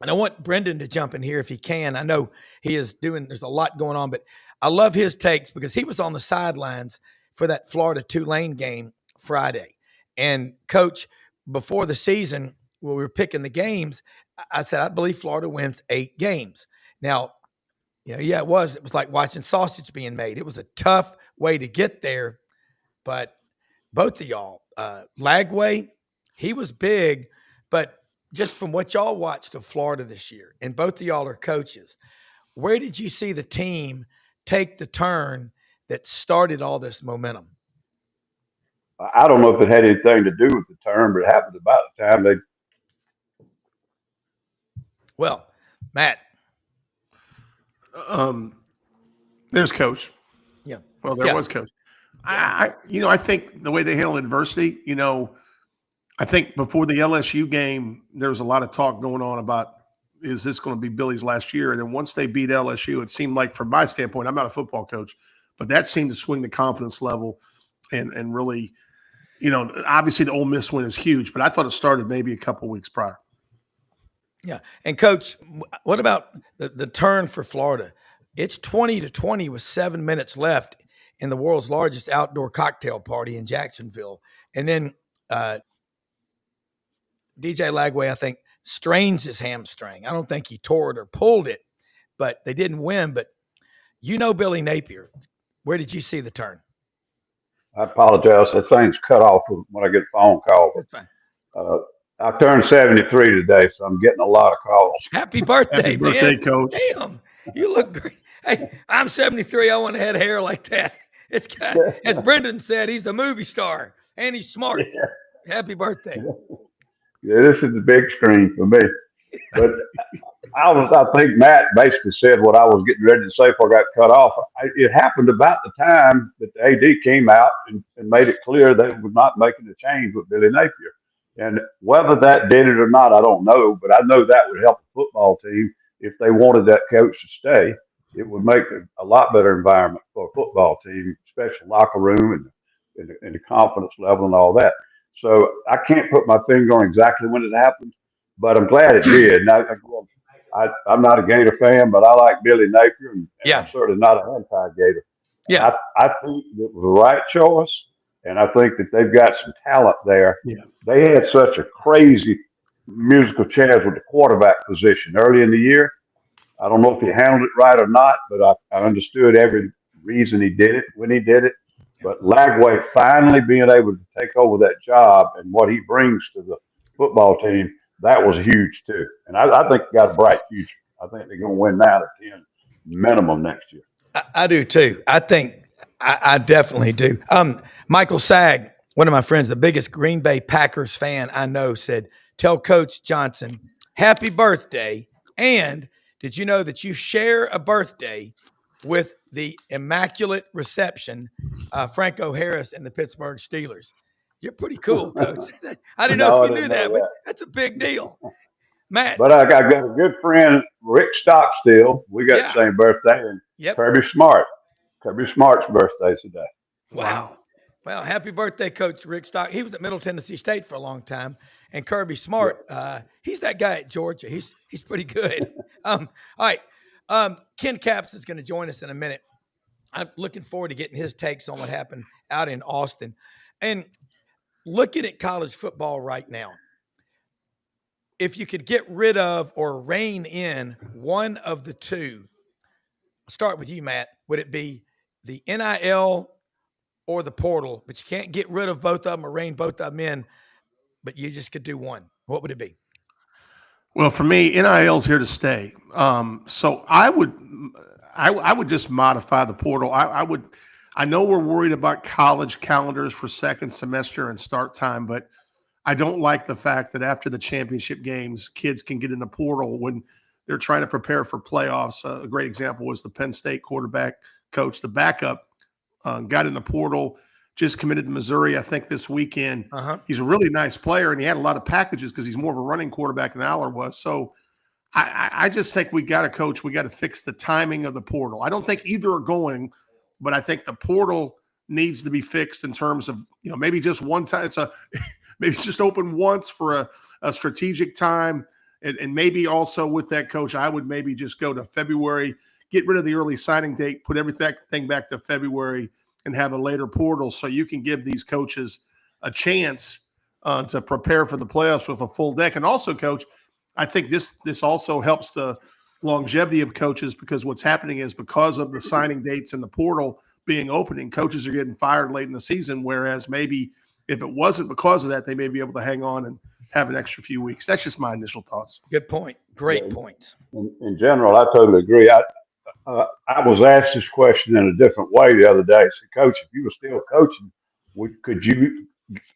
and I want Brendan to jump in here if he can. I know he is doing, there's a lot going on, but I love his takes because he was on the sidelines for that Florida Tulane game Friday. And Coach, before the season, when we were picking the games, I said, I believe Florida wins 8 games. Now, it was like watching sausage being made. It was a tough way to get there, but both of y'all, Lagway, he was big, but just from what y'all watched of Florida this year, and both of y'all are coaches, where did you see the team take the turn that started all this momentum? I don't know if it had anything to do with the turn, but it happened about the time they. Well, Matt. There's Coach. Yeah. Well, there was Coach. I think the way they handle adversity, I think before the LSU game, there was a lot of talk going on about, is this going to be Billy's last year? And then once they beat LSU, it seemed like, from my standpoint, I'm not a football coach, but that seemed to swing the confidence level and really, obviously the Ole Miss win is huge, but I thought it started maybe a couple weeks prior. Yeah. And Coach, what about the turn for Florida? It's 20-20 with 7 minutes left in the world's largest outdoor cocktail party in Jacksonville. And then DJ Lagway, I think, strains his hamstring. I don't think he tore it or pulled it, but they didn't win. But Billy Napier, where did you see the turn? I apologize. That thing's cut off when I get a phone call. That's fine. I turned 73 today, so I'm getting a lot of calls. Happy birthday, Happy birthday, man. Coach. Damn, you look great. Hey, I'm 73. I want to have hair like that. It's got, as Brendan said, he's a movie star and he's smart. Yeah. Happy birthday. Yeah, this is the big screen for me. But I think Matt basically said what I was getting ready to say before I got cut off. It happened about the time that the AD came out and made it clear they were not making a change with Billy Napier. And whether that did it or not, I don't know. But I know that would help the football team if they wanted that coach to stay. It would make a lot better environment for a football team, especially locker room and the confidence level and all that. So I can't put my finger on exactly when it happened, but I'm glad it did. And I'm not a Gator fan, but I like Billy Napier, and I'm certainly not an anti-Gator. And I think it was the right choice, and I think that they've got some talent there. Yeah. They had such a crazy musical chairs with the quarterback position early in the year. I don't know if he handled it right or not, but I understood every reason he did it when he did it. But Lagway finally being able to take over that job and what he brings to the football team, that was huge too. And I think he got a bright future. I think they're going to win 9 or 10 minimum next year. I do too. I think I definitely do. Michael Sag, one of my friends, the biggest Green Bay Packers fan I know, said, "Tell Coach Johnson, happy birthday. And did you know that you share a birthday with the Immaculate Reception, Franco Harris and the Pittsburgh Steelers?" You're pretty cool, Coach. I didn't know if you knew that, but that's a big deal. Matt. But I got a good friend, Rick Stockstill. We got the same birthday. And Kirby Smart. Kirby Smart's birthday today. Wow. Well, happy birthday, Coach Rick Stock. He was at Middle Tennessee State for a long time. And Kirby Smart, he's that guy at Georgia. He's pretty good. All right. Ken Capps is going to join us in a minute. I'm looking forward to getting his takes on what happened out in Austin. And looking at college football right now, if you could get rid of or rein in one of the two, I'll start with you, Matt. Would it be the NIL or the portal? But you can't get rid of both of them or rein both of them in, but you just could do one. What would it be? Well, for me, NIL's here to stay. So I would just modify the portal. I know we're worried about college calendars for second semester and start time, but I don't like the fact that after the championship games, kids can get in the portal when they're trying to prepare for playoffs. A great example was the Penn State quarterback coach, the backup, got in the portal, just committed to Missouri, I think, this weekend. He's a really nice player, and he had a lot of packages because he's more of a running quarterback than Aller was. So I just think we got to coach. We got to fix the timing of the portal. I don't think either are going, but I think the portal needs to be fixed in terms of, maybe just one time. Maybe just open once for a strategic time. And maybe also with that, Coach, I would maybe just go to February, get rid of the early signing date, put everything back to February, and have a later portal so you can give these coaches a chance to prepare for the playoffs with a full deck. And also, Coach, I think this also helps the longevity of coaches, because what's happening is because of the signing dates and the portal being opening, coaches are getting fired late in the season, whereas maybe if it wasn't because of that, they may be able to hang on and have an extra few weeks. That's just my initial thoughts. Good point. Great points. In general, I totally agree. I was asked this question in a different way the other day. I said, Coach, if you were still coaching, could you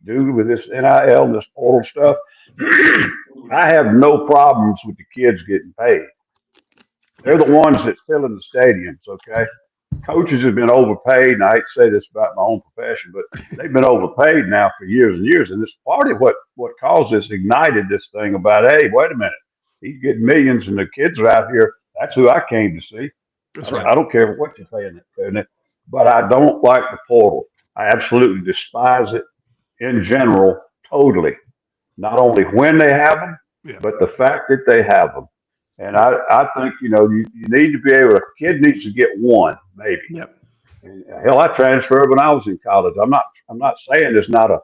do with this NIL and this portal stuff? I have no problems with the kids getting paid. They're the ones that fill in the stadiums, okay? Coaches have been overpaid, and I hate to say this about my own profession, but they've been overpaid now for years and years. And this part of what caused this, ignited this thing about, hey, wait a minute, he's getting millions, and the kids are out here. That's who I came to see. That's right. I don't care what you're paying it, but I don't like the portal. I absolutely despise it in general, totally. Not only when they have them, but the fact that they have them. And I think, you need to be able, a kid needs to get one, maybe. Yep. And hell, I transferred when I was in college. I'm not saying there's not a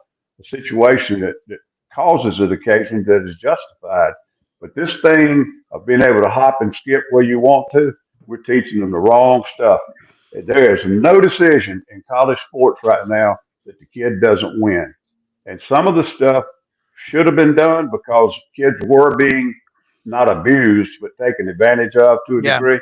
situation that causes it occasionally that is justified. But this thing of being able to hop and skip where you want to, we're teaching them the wrong stuff. There is no decision in college sports right now that the kid doesn't win. And some of the stuff should have been done because kids were being not abused, but taken advantage of to a degree.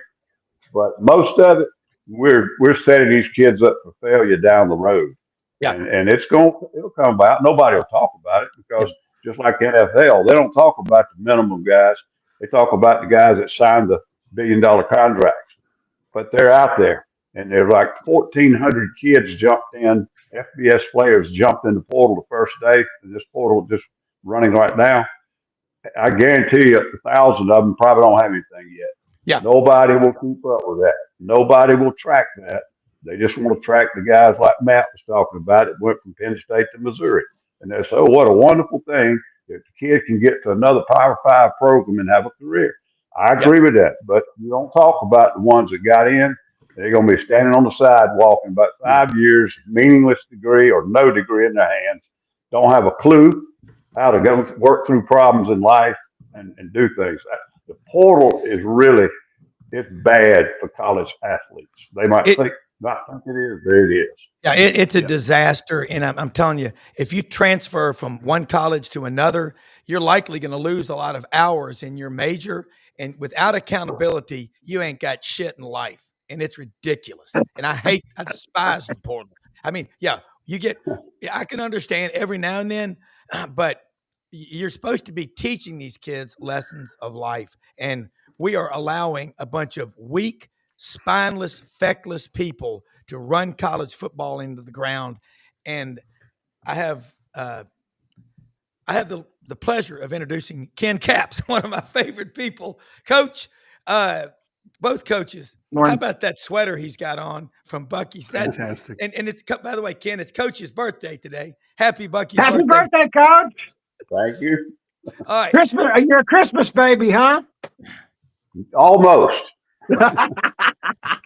But most of it, we're setting these kids up for failure down the road. Yeah. And it'll come about. Nobody will talk about it because just like NFL, they don't talk about the minimum guys. They talk about the guys that signed the $1 billion contracts. But they're out there. And there's like 1,400 kids jumped in, FBS players jumped in the portal the first day, and this portal just running right now. I guarantee you 1,000 of them probably don't have anything yet. Yeah. Nobody will keep up with that. Nobody will track that. They just want to track the guys like Matt was talking about that went from Penn State to Missouri. And they say, oh, what a wonderful thing if the kid can get to another Power 5 program and have a career. I agree with that, but you don't talk about the ones that got in. They're going to be standing on the sidewalk in about 5 years, meaningless degree or no degree in their hands, don't have a clue how to go work through problems in life and do things. The portal is really, it's bad for college athletes. They might not think it is, but it is. Yeah, it's a disaster. And I'm telling you, if you transfer from one college to another, you're likely going to lose a lot of hours in your major. And without accountability, you ain't got shit in life. And it's ridiculous. And I despise the portal. I mean, yeah, I can understand every now and then, but you're supposed to be teaching these kids lessons of life. And we are allowing a bunch of weak, spineless, feckless people to run college football into the ground. And I have the pleasure of introducing Ken Capps, one of my favorite people. Coach, both coaches. Morning. How about that sweater he's got on from Bucky's? That's fantastic. And it's, by the way, Ken, it's Coach's birthday today. Happy Bucky's birthday. Happy birthday, Coach. Thank you. All right. Christmas, you're a Christmas baby, huh? Almost.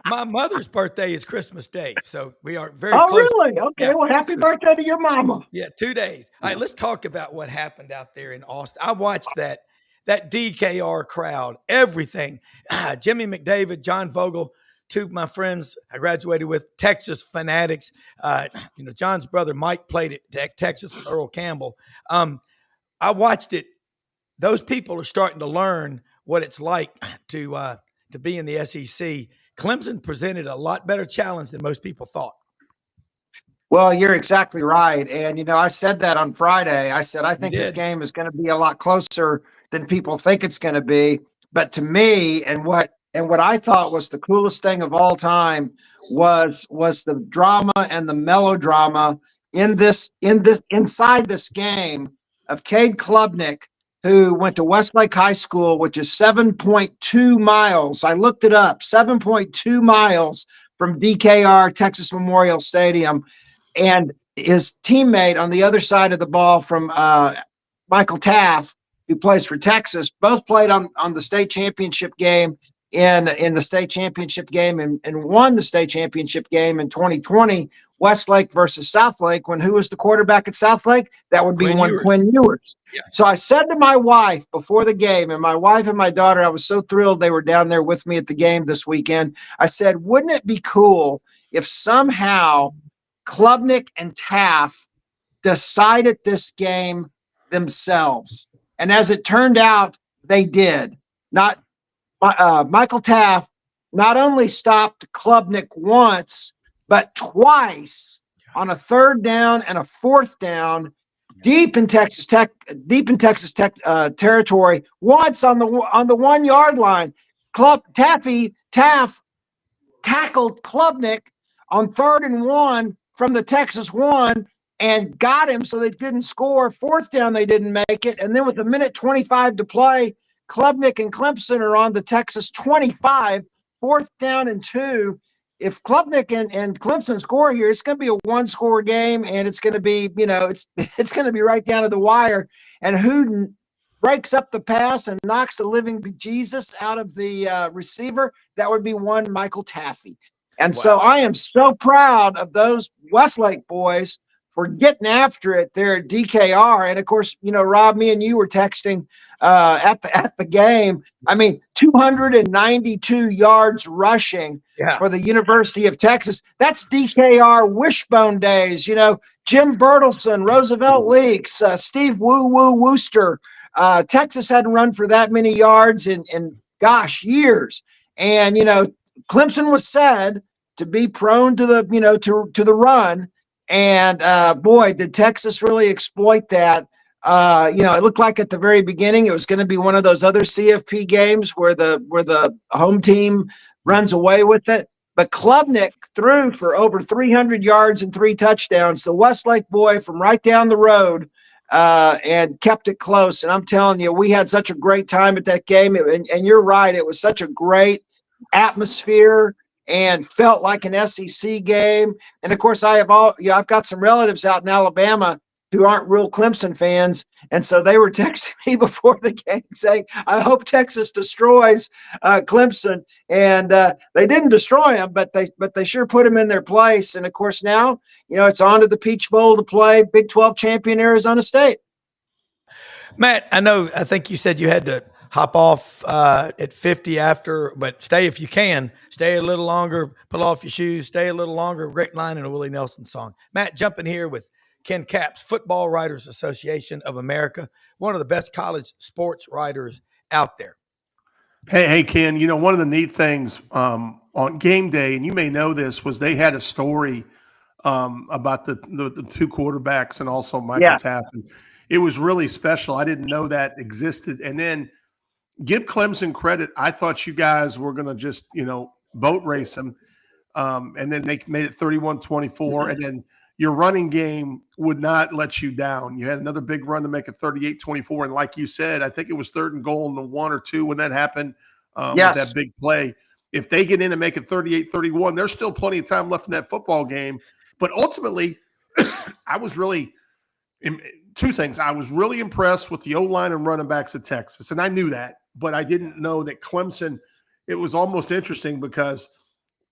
My mother's birthday is Christmas Day, so we are very close. Oh, really? Okay. Well, happy birthday to your mama. Yeah, 2 days. All right, let's talk about what happened out there in Austin. I watched that DKR crowd, everything. Jimmy McDavid, John Vogel, two of my friends I graduated with, Texas fanatics. John's brother Mike played at Texas with Earl Campbell. I watched it. Those people are starting to learn what it's like to be in the SEC. Clemson presented a lot better challenge than most people thought. Well, you're exactly right. And, I said that on Friday. I said, I think this game is going to be a lot closer than people think it's going to be. But to me, and what I thought was the coolest thing of all time was the drama and the melodrama inside this game of Cade Klubnik, who went to Westlake High School, which is 7.2 miles. I looked it up, 7.2 miles from DKR, Texas Memorial Stadium. And his teammate on the other side of the ball from Michael Taft, who plays for Texas, both played on the state championship game in the state championship game and won the state championship game in 2020, Westlake versus Southlake, when who was the quarterback at Southlake? That would be Quinn Ewers. Yeah. So I said to my wife before the game, and my wife and my daughter, I was so thrilled they were down there with me at the game this weekend. I said, wouldn't it be cool if somehow Klubnik and Taft decided this game themselves? And as it turned out, they did. Michael Taft not only stopped Klubnik once, but twice on a third down and a fourth down, deep in Texas Tech territory. Once on the 1 yard line, Taft tackled Klubnik on 3rd and 1 from the Texas 1 and got him so they didn't score. Fourth down, they didn't make it. And then with 1:25 to play, Klubnik and Clemson are on the Texas 25, 4th down and 2. If Klubnik and Clemson score here, it's going to be a one-score game, and it's going to be, it's going to be right down to the wire. And who breaks up the pass and knocks the living bejesus out of the receiver? That would be one Michael Taffy. And so I am so proud of those Westlake boys for getting after it there at DKR. And of course, Rob, me and you were texting at the game. I mean, 292 yards rushing for the University of Texas. That's DKR wishbone days. Jim Bertelson, Roosevelt Leaks, Steve Woo Wooster. Texas hadn't run for that many yards in years. And Clemson was said to be prone to the to the run. And boy, did Texas really exploit that. It looked like at the very beginning it was going to be one of those other CFP games where the home team runs away with it. But Klubnik threw for over 300 yards and 3 touchdowns. The Westlake boy from right down the road and kept it close. And I'm telling you, we had such a great time at that game. And you're right, it was such a great atmosphere and felt like an SEC game. And of course, I've got some relatives out in Alabama who aren't real Clemson fans. And so they were texting me before the game saying, I hope Texas destroys Clemson. And they didn't destroy them, but they sure put them in their place. And of course, now, it's on to the Peach Bowl to play Big 12 champion Arizona State. Matt, I think you said you had to hop off at 50 after, but stay if you can. Stay a little longer, pull off your shoes, stay a little longer. Great line in a Willie Nelson song. Matt, jumping here with Ken Capps, Football Writers Association of America, one of the best college sports writers out there. Hey, Ken, one of the neat things on game day, and you may know this, was they had a story about the two quarterbacks and also Michael Taft. And it was really special. I didn't know that existed. And then give Clemson credit. I thought you guys were going to just, boat race them. And then they made it 31-24. And then your running game would not let you down. You had another big run to make it 38-24. And like you said, I think it was 3rd and goal in the 1 or 2 when that happened with that big play. If they get in and make it 38-31, there's still plenty of time left in that football game. But ultimately, I was really – two things. I was really impressed with the O-line and running backs at Texas, and I knew that, but I didn't know that Clemson. It was almost interesting because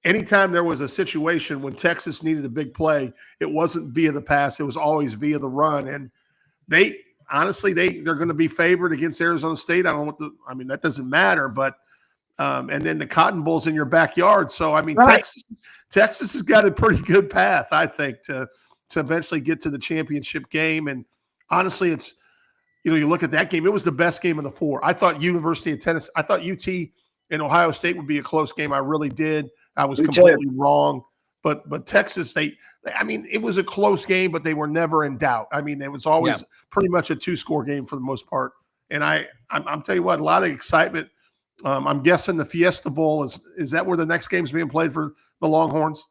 anytime there was a situation when Texas needed a big play, it wasn't via the pass. It was always via the run. And they're going to be favored against Arizona State. That doesn't matter, but and then the Cotton Bowl's in your backyard. So, right. Texas has got a pretty good path, I think, to eventually get to the championship game. And honestly, it's, you look at that game, it was the best game of the 4. I thought University of Tennessee, I thought UT and Ohio State would be a close game. I really did. I was completely wrong. But Texas, it was a close game, but they were never in doubt. It was always pretty much a 2-score game for the most part. And I'm telling you what, a lot of excitement. I'm guessing the Fiesta Bowl is that where the next game's being played for the Longhorns?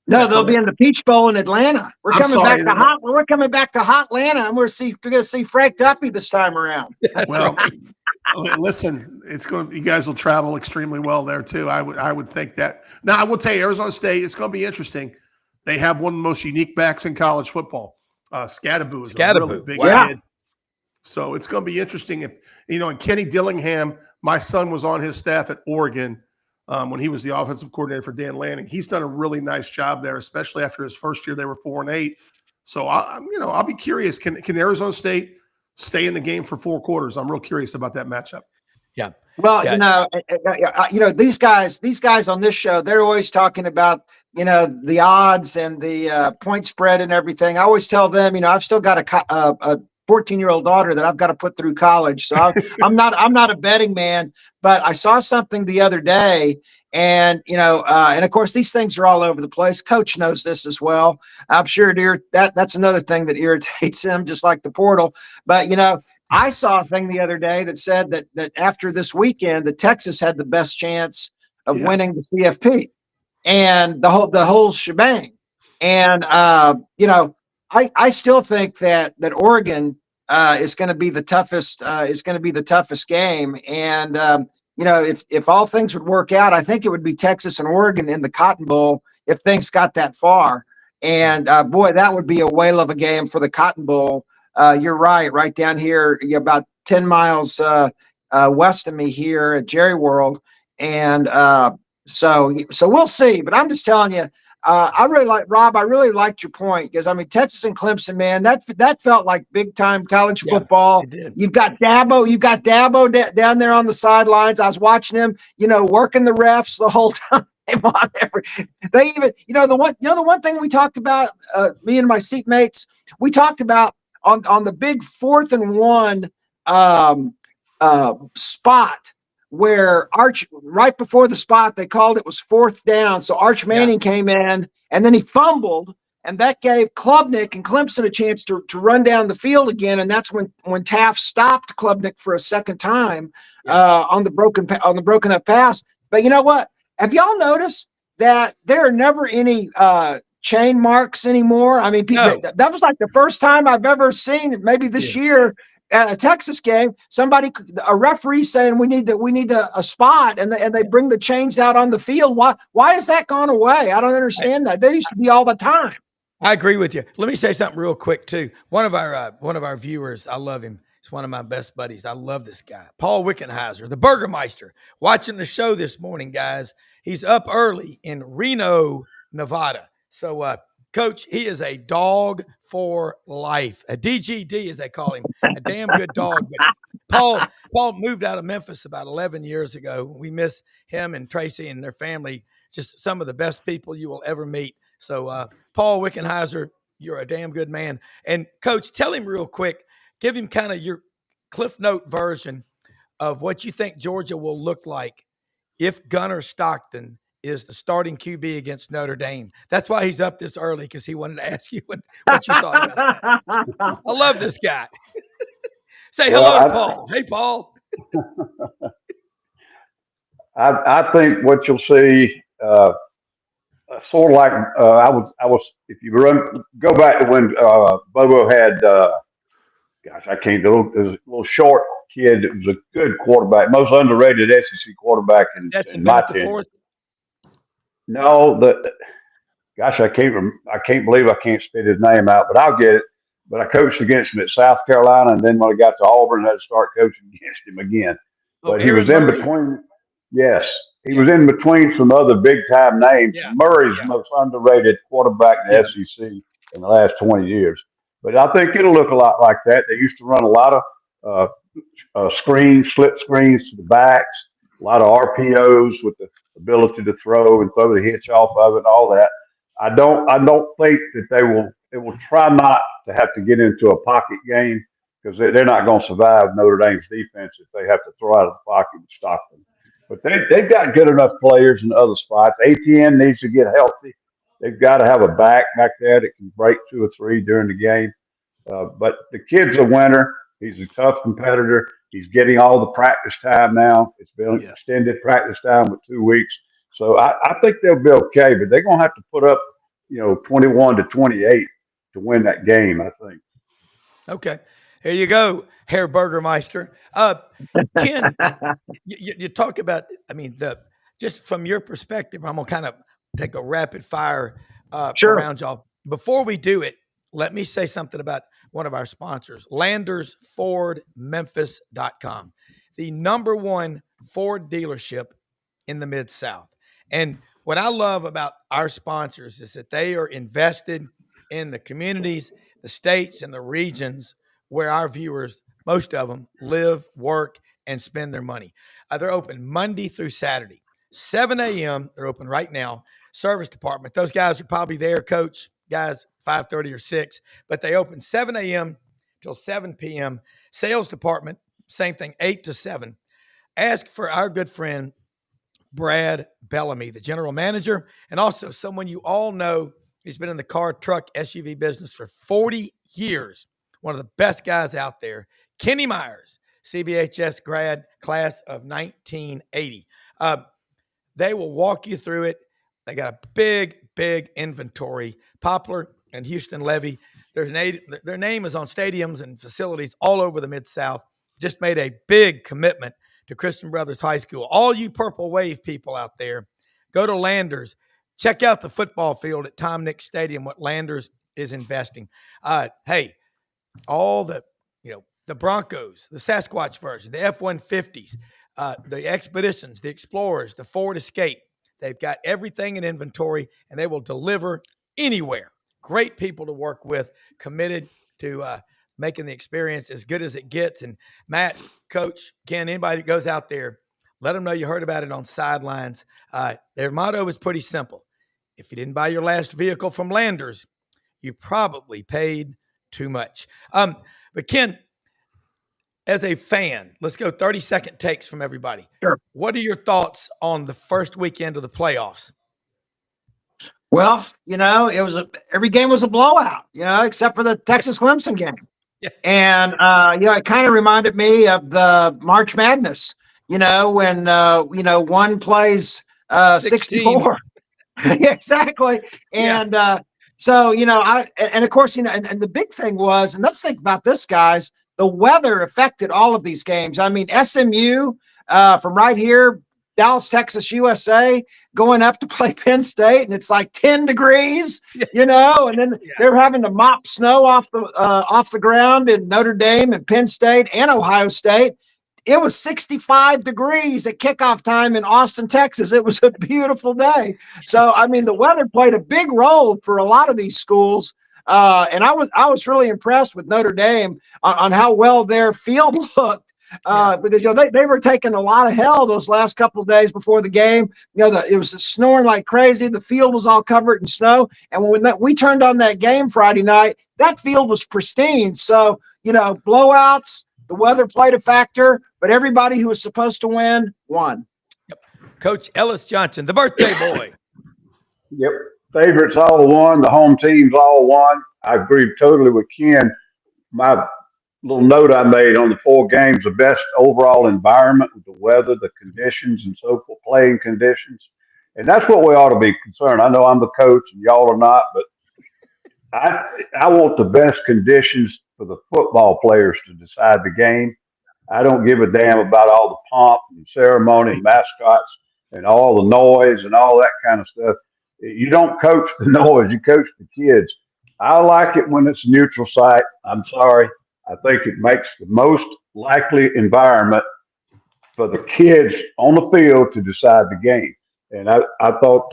No, they'll be in the Peach Bowl in Atlanta. We're coming back to Hot Atlanta, and we're going to see Frank Duffy this time around. Well, listen, you guys will travel extremely well there too. I would think that. Now, I will tell you, Arizona State, it's going to be interesting. They have one of the most unique backs in college football. Scadaboo is a really big kid. So it's going to be interesting if and Kenny Dillingham, my son was on his staff at Oregon. When he was the offensive coordinator for Dan Lanning. He's done a really nice job there, especially after his first year. They were 4-8. So I'll be curious. Can Arizona State stay in the game for 4 quarters? I'm real curious about that matchup. Yeah. Well, these guys on this show, they're always talking about, the odds and the point spread and everything. I always tell them, I've still got a 14-year-old daughter that I've got to put through college. So I'm not a betting man, but I saw something the other day, and and of course these things are all over the place. Coach knows this as well. I'm sure that's another thing that irritates him, just like the portal. But I saw a thing the other day that said that after this weekend, that Texas had the best chance of winning the CFP and the whole shebang. And I still think that Oregon is going to be the toughest. Is going to be the toughest game, and if all things would work out, I think it would be Texas and Oregon in the Cotton Bowl if things got that far. And boy, that would be a whale of a game for the Cotton Bowl. You're right down here, about 10 miles west of me here at Jerry World, and so we'll see. But I'm just telling you. I really liked your point because Texas and Clemson, man, that felt like big time college football. It did. You've got Dabo down there on the sidelines. I was watching him, working the refs the whole time. They even, the one thing we talked about, me and my seatmates, we talked about on the big 4th and 1 spot. Where right before the spot, they called it was 4th down. So Arch Manning came in and then he fumbled, and that gave Klubnik and Clemson a chance to run down the field again. And that's when Taft stopped Klubnik for a second time on the broken up pass. But you know what? Have y'all noticed that there are never any chain marks anymore? That was like the first time I've ever seen, maybe this year, at a Texas game, a referee saying we need a spot, and they bring the chains out on the field. Why has that gone away? I don't understand that. They used to be all the time. I agree with you. Let me say something real quick too. One of our viewers, I love him. He's one of my best buddies. I love this guy, Paul Wickenheiser, the Burgermeister, watching the show this morning, guys. He's up early in Reno, Nevada. So, Coach, he is a dog for life, a DGD as they call him, a damn good dog. But Paul moved out of Memphis about 11 years ago. We miss him and Tracy and their family. Just some of the best people you will ever meet. So, Paul Wickenheiser, you're a damn good man. And Coach, tell him real quick, give him kind of your Cliff Note version of what you think Georgia will look like if Gunnar Stockton is the starting QB against Notre Dame. That's why he's up this early, because he wanted to ask you what you thought about that. I love this guy. Say hello to Paul. Hey, Paul. I think what you'll see, sort of like I was. If you go back to when Bobo had, gosh, I can't do it. Was a little short kid. It was a good quarterback, most underrated SEC quarterback in my tenure. No, gosh, I can't believe I can't spit his name out, but I'll get it. But I coached against him at South Carolina, and then when I got to Auburn, I had to start coaching against him again. But he was in between. Yes, he was in between some other big time names. Yeah. Murray's the most underrated quarterback in the SEC in the last 20 years. But I think it'll look a lot like that. They used to run a lot of slip screens to the backs, a lot of RPOs with the ability to throw and throw the hitch off of it and all that. I don't think that they will try not to have to get into a pocket game, because they're not going to survive Notre Dame's defense if they have to throw out of the pocket and stop them. But they've got good enough players in other spots. ATN needs to get healthy. They've got to have a back there that can break 2 or 3 during the game. But the kid's a winner. He's a tough competitor. He's getting all the practice time now. It's been extended practice time with 2 weeks. So I think they'll be okay, but they're going to have to put up, 21-28 to win that game, I think. Okay. Here you go, Herr Burgermeister. Ken, you talk about, just from your perspective, I'm going to kind of take a rapid fire around y'all. Before we do it, let me say something about one of our sponsors, LandersFordMemphis.com, the #1 Ford dealership in the Mid-South. And what I love about our sponsors is that they are invested in the communities, the states, and the regions where our viewers, most of them, live, work, and spend their money. They're open Monday through Saturday, 7 a.m. They're open right now. Service department, those guys are probably there, Coach, guys, 5:30 or 6, but they open 7 a.m. till 7 p.m. Sales department, same thing, 8 to 7. Ask for our good friend, Brad Bellamy, the general manager, and also someone you all know. He's been in the car, truck, SUV business for 40 years. One of the best guys out there, Kenny Myers, CBHS grad, class of 1980. They will walk you through it. They got a big inventory. Poplar and Houston Levy, their name is on stadiums and facilities all over the Mid-South. Just made a big commitment to Christian Brothers High School. All you Purple Wave people out there, go to Landers. Check out the football field at Tom Nick Stadium, what Landers is investing. Hey, all the Broncos, the Sasquatch version, the F-150s, the Expeditions, the Explorers, the Ford Escape. They've got everything in inventory, and they will deliver anywhere. Great people to work with, committed to making the experience as good as it gets. And Matt, Coach, Ken, anybody that goes out there, let them know you heard about it on Sidelines. Their motto is pretty simple. If you didn't buy your last vehicle from Landers, you probably paid too much. But Ken, as a fan, let's go 30-second takes from everybody. Sure. What are your thoughts on the first weekend of the playoffs? Well, every game was a blowout, except for the Texas Clemson game. Yeah. And, it kind of reminded me of the March Madness, when, one plays 64. Exactly. And so, and of course, and the big thing was, and let's think about this, guys, the weather affected all of these games. I mean, SMU from right here, Dallas, Texas, USA, going up to play Penn State, and it's like 10 degrees, and then they're having to mop snow off the ground in Notre Dame and Penn State and Ohio State. It was 65 degrees at kickoff time in Austin, Texas. It was a beautiful day. So, I mean, the weather played a big role for a lot of these schools. And I was really impressed with Notre Dame on how well their field looked. Because they were taking a lot of hell those last couple of days before the game. It was snoring like crazy. The field was all covered in snow. And when we turned on that game Friday night, that field was pristine. So, blowouts, the weather played a factor, but everybody who was supposed to win won. Yep. Coach Ellis Johnson, the birthday boy. Yep. Favorites all won. The home teams all won. I agree totally with Ken. My little note I made on the 4 games, the best overall environment, the weather, the conditions, and so forth, playing conditions. And that's what we ought to be concerned. I know I'm the coach and y'all are not, but I want the best conditions for the football players to decide the game. I don't give a damn about all the pomp and ceremony and mascots and all the noise and all that kind of stuff. You don't coach the noise, you coach the kids. I like it when it's a neutral site. I'm sorry. I think it makes the most likely environment for the kids on the field to decide the game. And I thought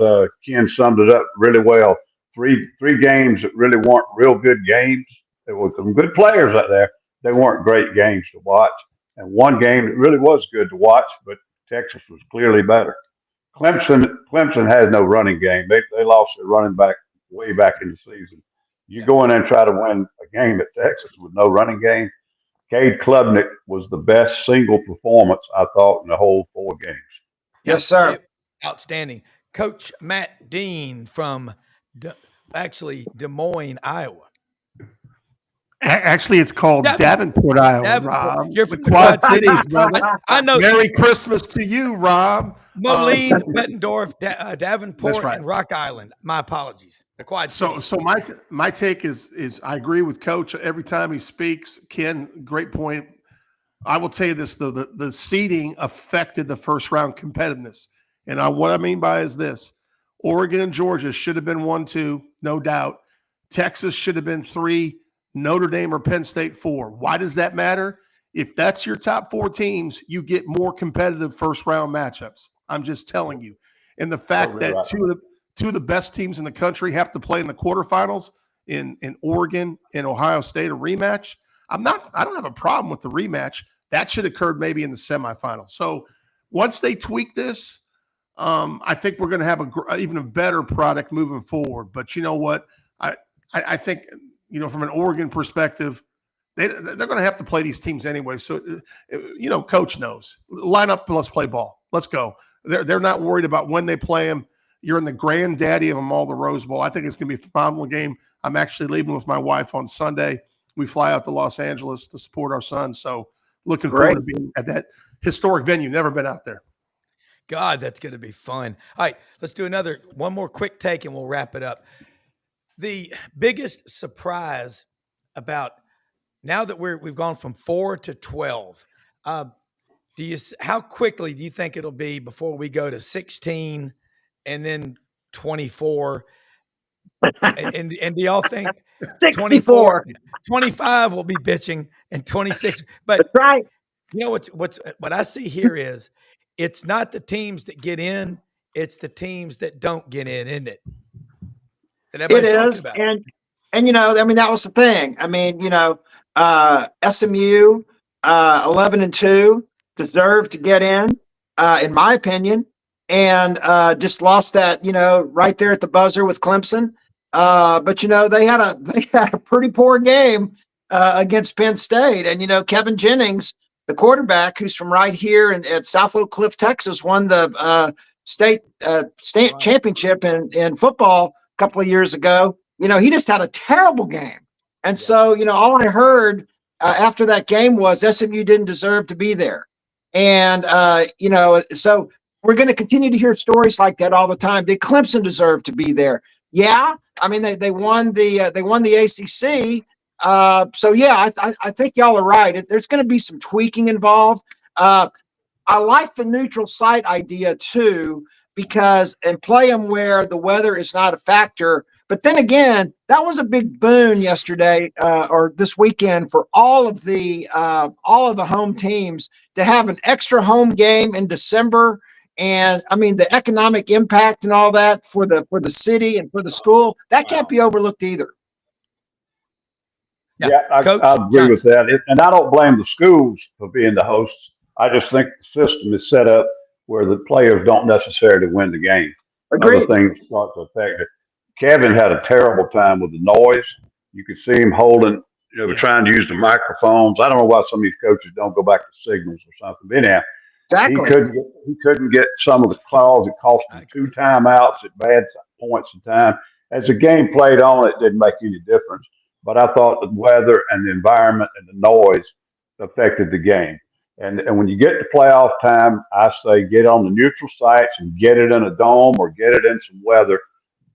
Ken summed it up really well. Three games that really weren't real good games. There were some good players out there. They weren't great games to watch. And one game that really was good to watch, but Texas was clearly better. Clemson has no running game. They lost their running back way back in the season. You go in there and try to win a game at Texas with no running game. Cade Klubnik was the best single performance, I thought, in the whole 4 games. Yes, sir. Outstanding. Coach Matt Dean from Des Moines, Iowa. Actually, it's called Davenport, Iowa, Rob. You're from the Quad Cities, brother. I know. Merry Christmas to you, Rob. Moline, Bettendorf, Davenport, right. and Rock Island. My apologies. The Quad Cities. So my take is I agree with Coach every time he speaks. Ken, great point. I will tell you this though: the seeding affected the first round competitiveness, and what I mean by is this: Oregon and Georgia should have been 1-2, no doubt. Texas should have been 3. Notre Dame or Penn State 4. Why does that matter? If that's your top 4 teams, you get more competitive first round matchups. I'm just telling you. And the fact that two of the best teams in the country have to play in the quarterfinals in Oregon and Ohio State, a rematch. I don't have a problem with the rematch. That should have occurred maybe in the semifinals. So once they tweak this, I think we're going to have even a better product moving forward. But you know what? I think, from an Oregon perspective, they're going to have to play these teams anyway. So, Coach knows. Line up, let's play ball. Let's go. They're not worried about when they play them. You're in the granddaddy of them all, the Rose Bowl. I think it's going to be a phenomenal game. I'm actually leaving with my wife on Sunday. We fly out to Los Angeles to support our son. So looking forward to being at that historic venue. Never been out there. God, that's going to be fun. All right, let's do one more quick take and we'll wrap it up. The biggest surprise about now that we've gone from 4 to 12, how quickly do you think it'll be before we go to 16 and then 24? And do y'all think 24, 25 will be bitching and 26? But that's right. What I see here is it's not the teams that get in, it's the teams that don't get in, isn't it? It is. And that was the thing. SMU 11-2 deserved to get in my opinion, and just lost that, right there at the buzzer with Clemson. But they had a pretty poor game against Penn State, and Kevin Jennings, the quarterback, who's from right here at South Oak Cliff, Texas, won the state championship in football a couple of years ago. He just had a terrible game. And so, all I heard after that game was SMU didn't deserve to be there. And, so we're going to continue to hear stories like that all the time. Did Clemson deserve to be there? Yeah. They won the ACC. So, yeah, I think y'all are right. There's going to be some tweaking involved. I like the neutral site idea too, because and play them where the weather is not a factor. But then again, that was a big boon yesterday or this weekend for all of the home teams to have an extra home game in December. And I mean, the economic impact and all that for the city and for the school, that can't be overlooked either. Yeah, I agree with that. And I don't blame the schools for being the hosts. I just think the system is set up where the players don't necessarily win the game. Agreed. Other things start to affect it. Kevin had a terrible time with the noise. You could see him holding, trying to use the microphones. I don't know why some of these coaches don't go back to signals or something. But anyhow, exactly. He couldn't get some of the calls. It cost him 2 timeouts at bad points in time. As the game played on, it didn't make any difference. But I thought the weather and the environment and the noise affected the game. And when you get to playoff time, I say get on the neutral sites and get it in a dome or get it in some weather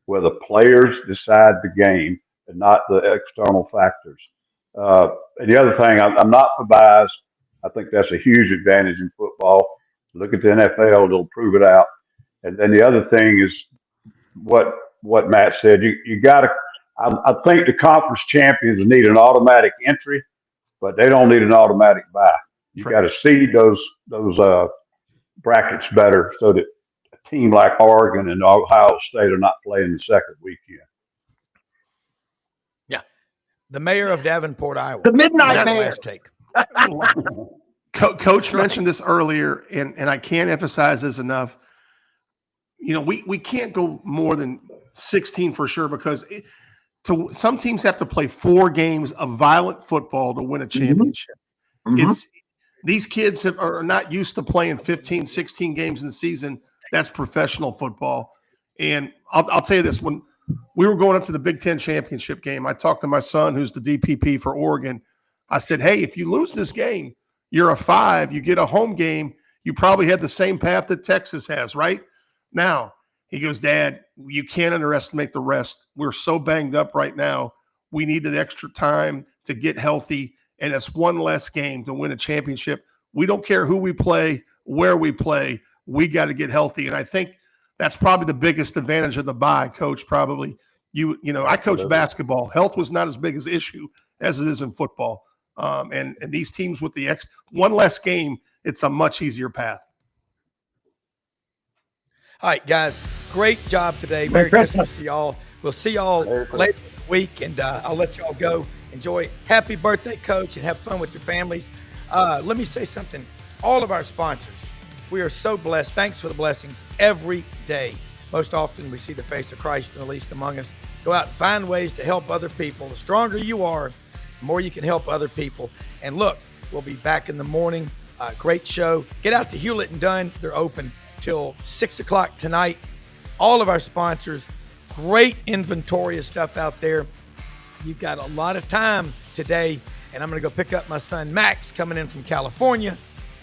where the players decide the game and not the external factors. And the other thing, I'm not for bias. I think that's a huge advantage in football. Look at the NFL; it'll prove it out. And then the other thing is what Matt said. You got to. I think the conference champions need an automatic entry, but they don't need an automatic bye. You got to seed those brackets better so that a team like Oregon and Ohio State are not playing the second weekend. Yeah, the mayor of Davenport, Iowa, the midnight mayor. Last take. Coach mentioned this earlier, and I can't emphasize this enough. We can't go more than 16 for sure because some teams have to play 4 games of violent football to win a championship. Mm-hmm. These kids are not used to playing 15, 16 games in the season. That's professional football. And I'll tell you this, when we were going up to the Big Ten championship game, I talked to my son, who's the DPP for Oregon. I said, hey, if you lose this game, you're a 5, you get a home game, you probably had the same path that Texas has, right? Now, he goes, Dad, you can't underestimate the rest. We're so banged up right now. We need that extra time to get healthy, and it's one less game to win a championship. We don't care who we play, where we play. We got to get healthy, and I think that's probably the biggest advantage of the bye, Coach. Probably, I coach basketball. Health was not as big as issue as it is in football. And these teams with the one less game, it's a much easier path. All right, guys, great job today. Merry Christmas to y'all. We'll see y'all later in the week, and I'll let y'all go. Enjoy. Happy birthday, Coach, and have fun with your families. Let me say something. All of our sponsors, we are so blessed. Thanks for the blessings every day. Most often we see the face of Christ in the least among us. Go out and find ways to help other people. The stronger you are, the more you can help other people. And look, we'll be back in the morning. Great show. Get out to Hewlett and Dunn. They're open till 6 o'clock tonight. All of our sponsors, great inventory of stuff out there. You've got a lot of time today, and I'm going to go pick up my son Max coming in from California.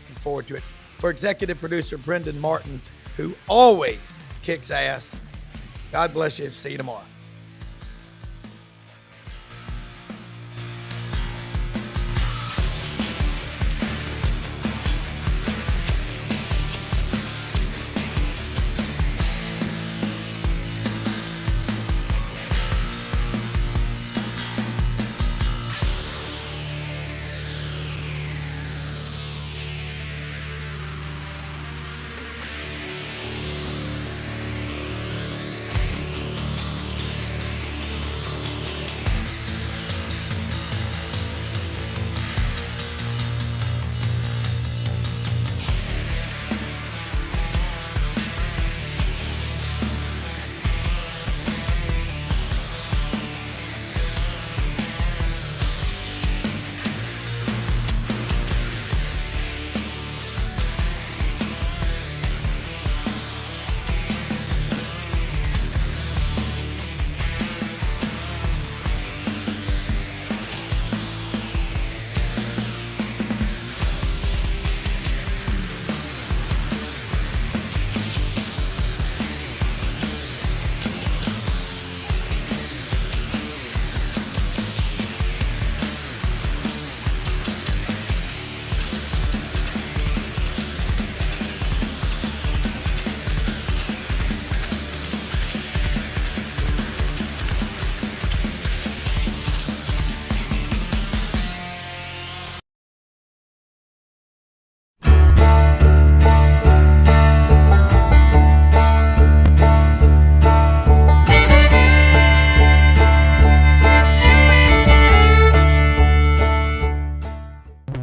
Looking forward to it. For executive producer Brendan Martin, who always kicks ass, God bless you. See you tomorrow.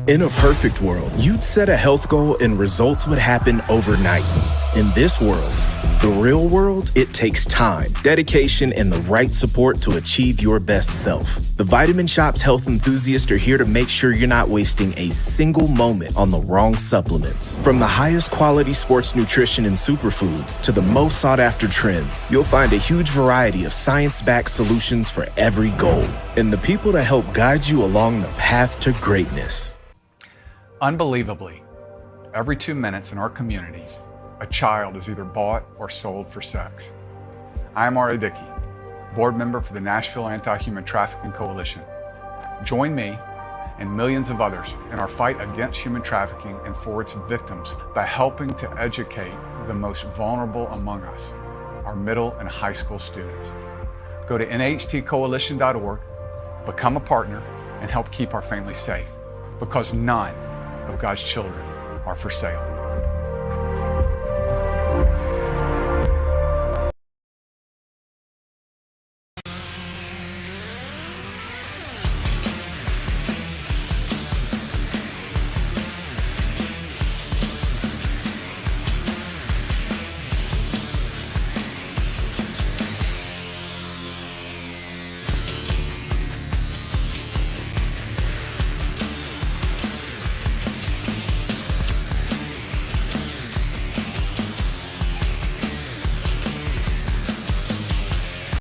In a perfect world, you'd set a health goal and results would happen overnight. In this world, the real world, it takes time, dedication, and the right support to achieve your best self. The Vitamin Shop's health enthusiasts are here to make sure you're not wasting a single moment on the wrong supplements. From the highest quality sports nutrition and superfoods to the most sought after trends, you'll find a huge variety of science-backed solutions for every goal. And the people to help guide you along the path to greatness. Unbelievably, every 2 minutes in our communities, a child is either bought or sold for sex. I am R.A. Dickey, board member for the Nashville Anti-Human Trafficking Coalition. Join me and millions of others in our fight against human trafficking and for its victims by helping to educate the most vulnerable among us, our middle and high school students. Go to nhtcoalition.org, become a partner, and help keep our families safe, because none of God's children are for sale.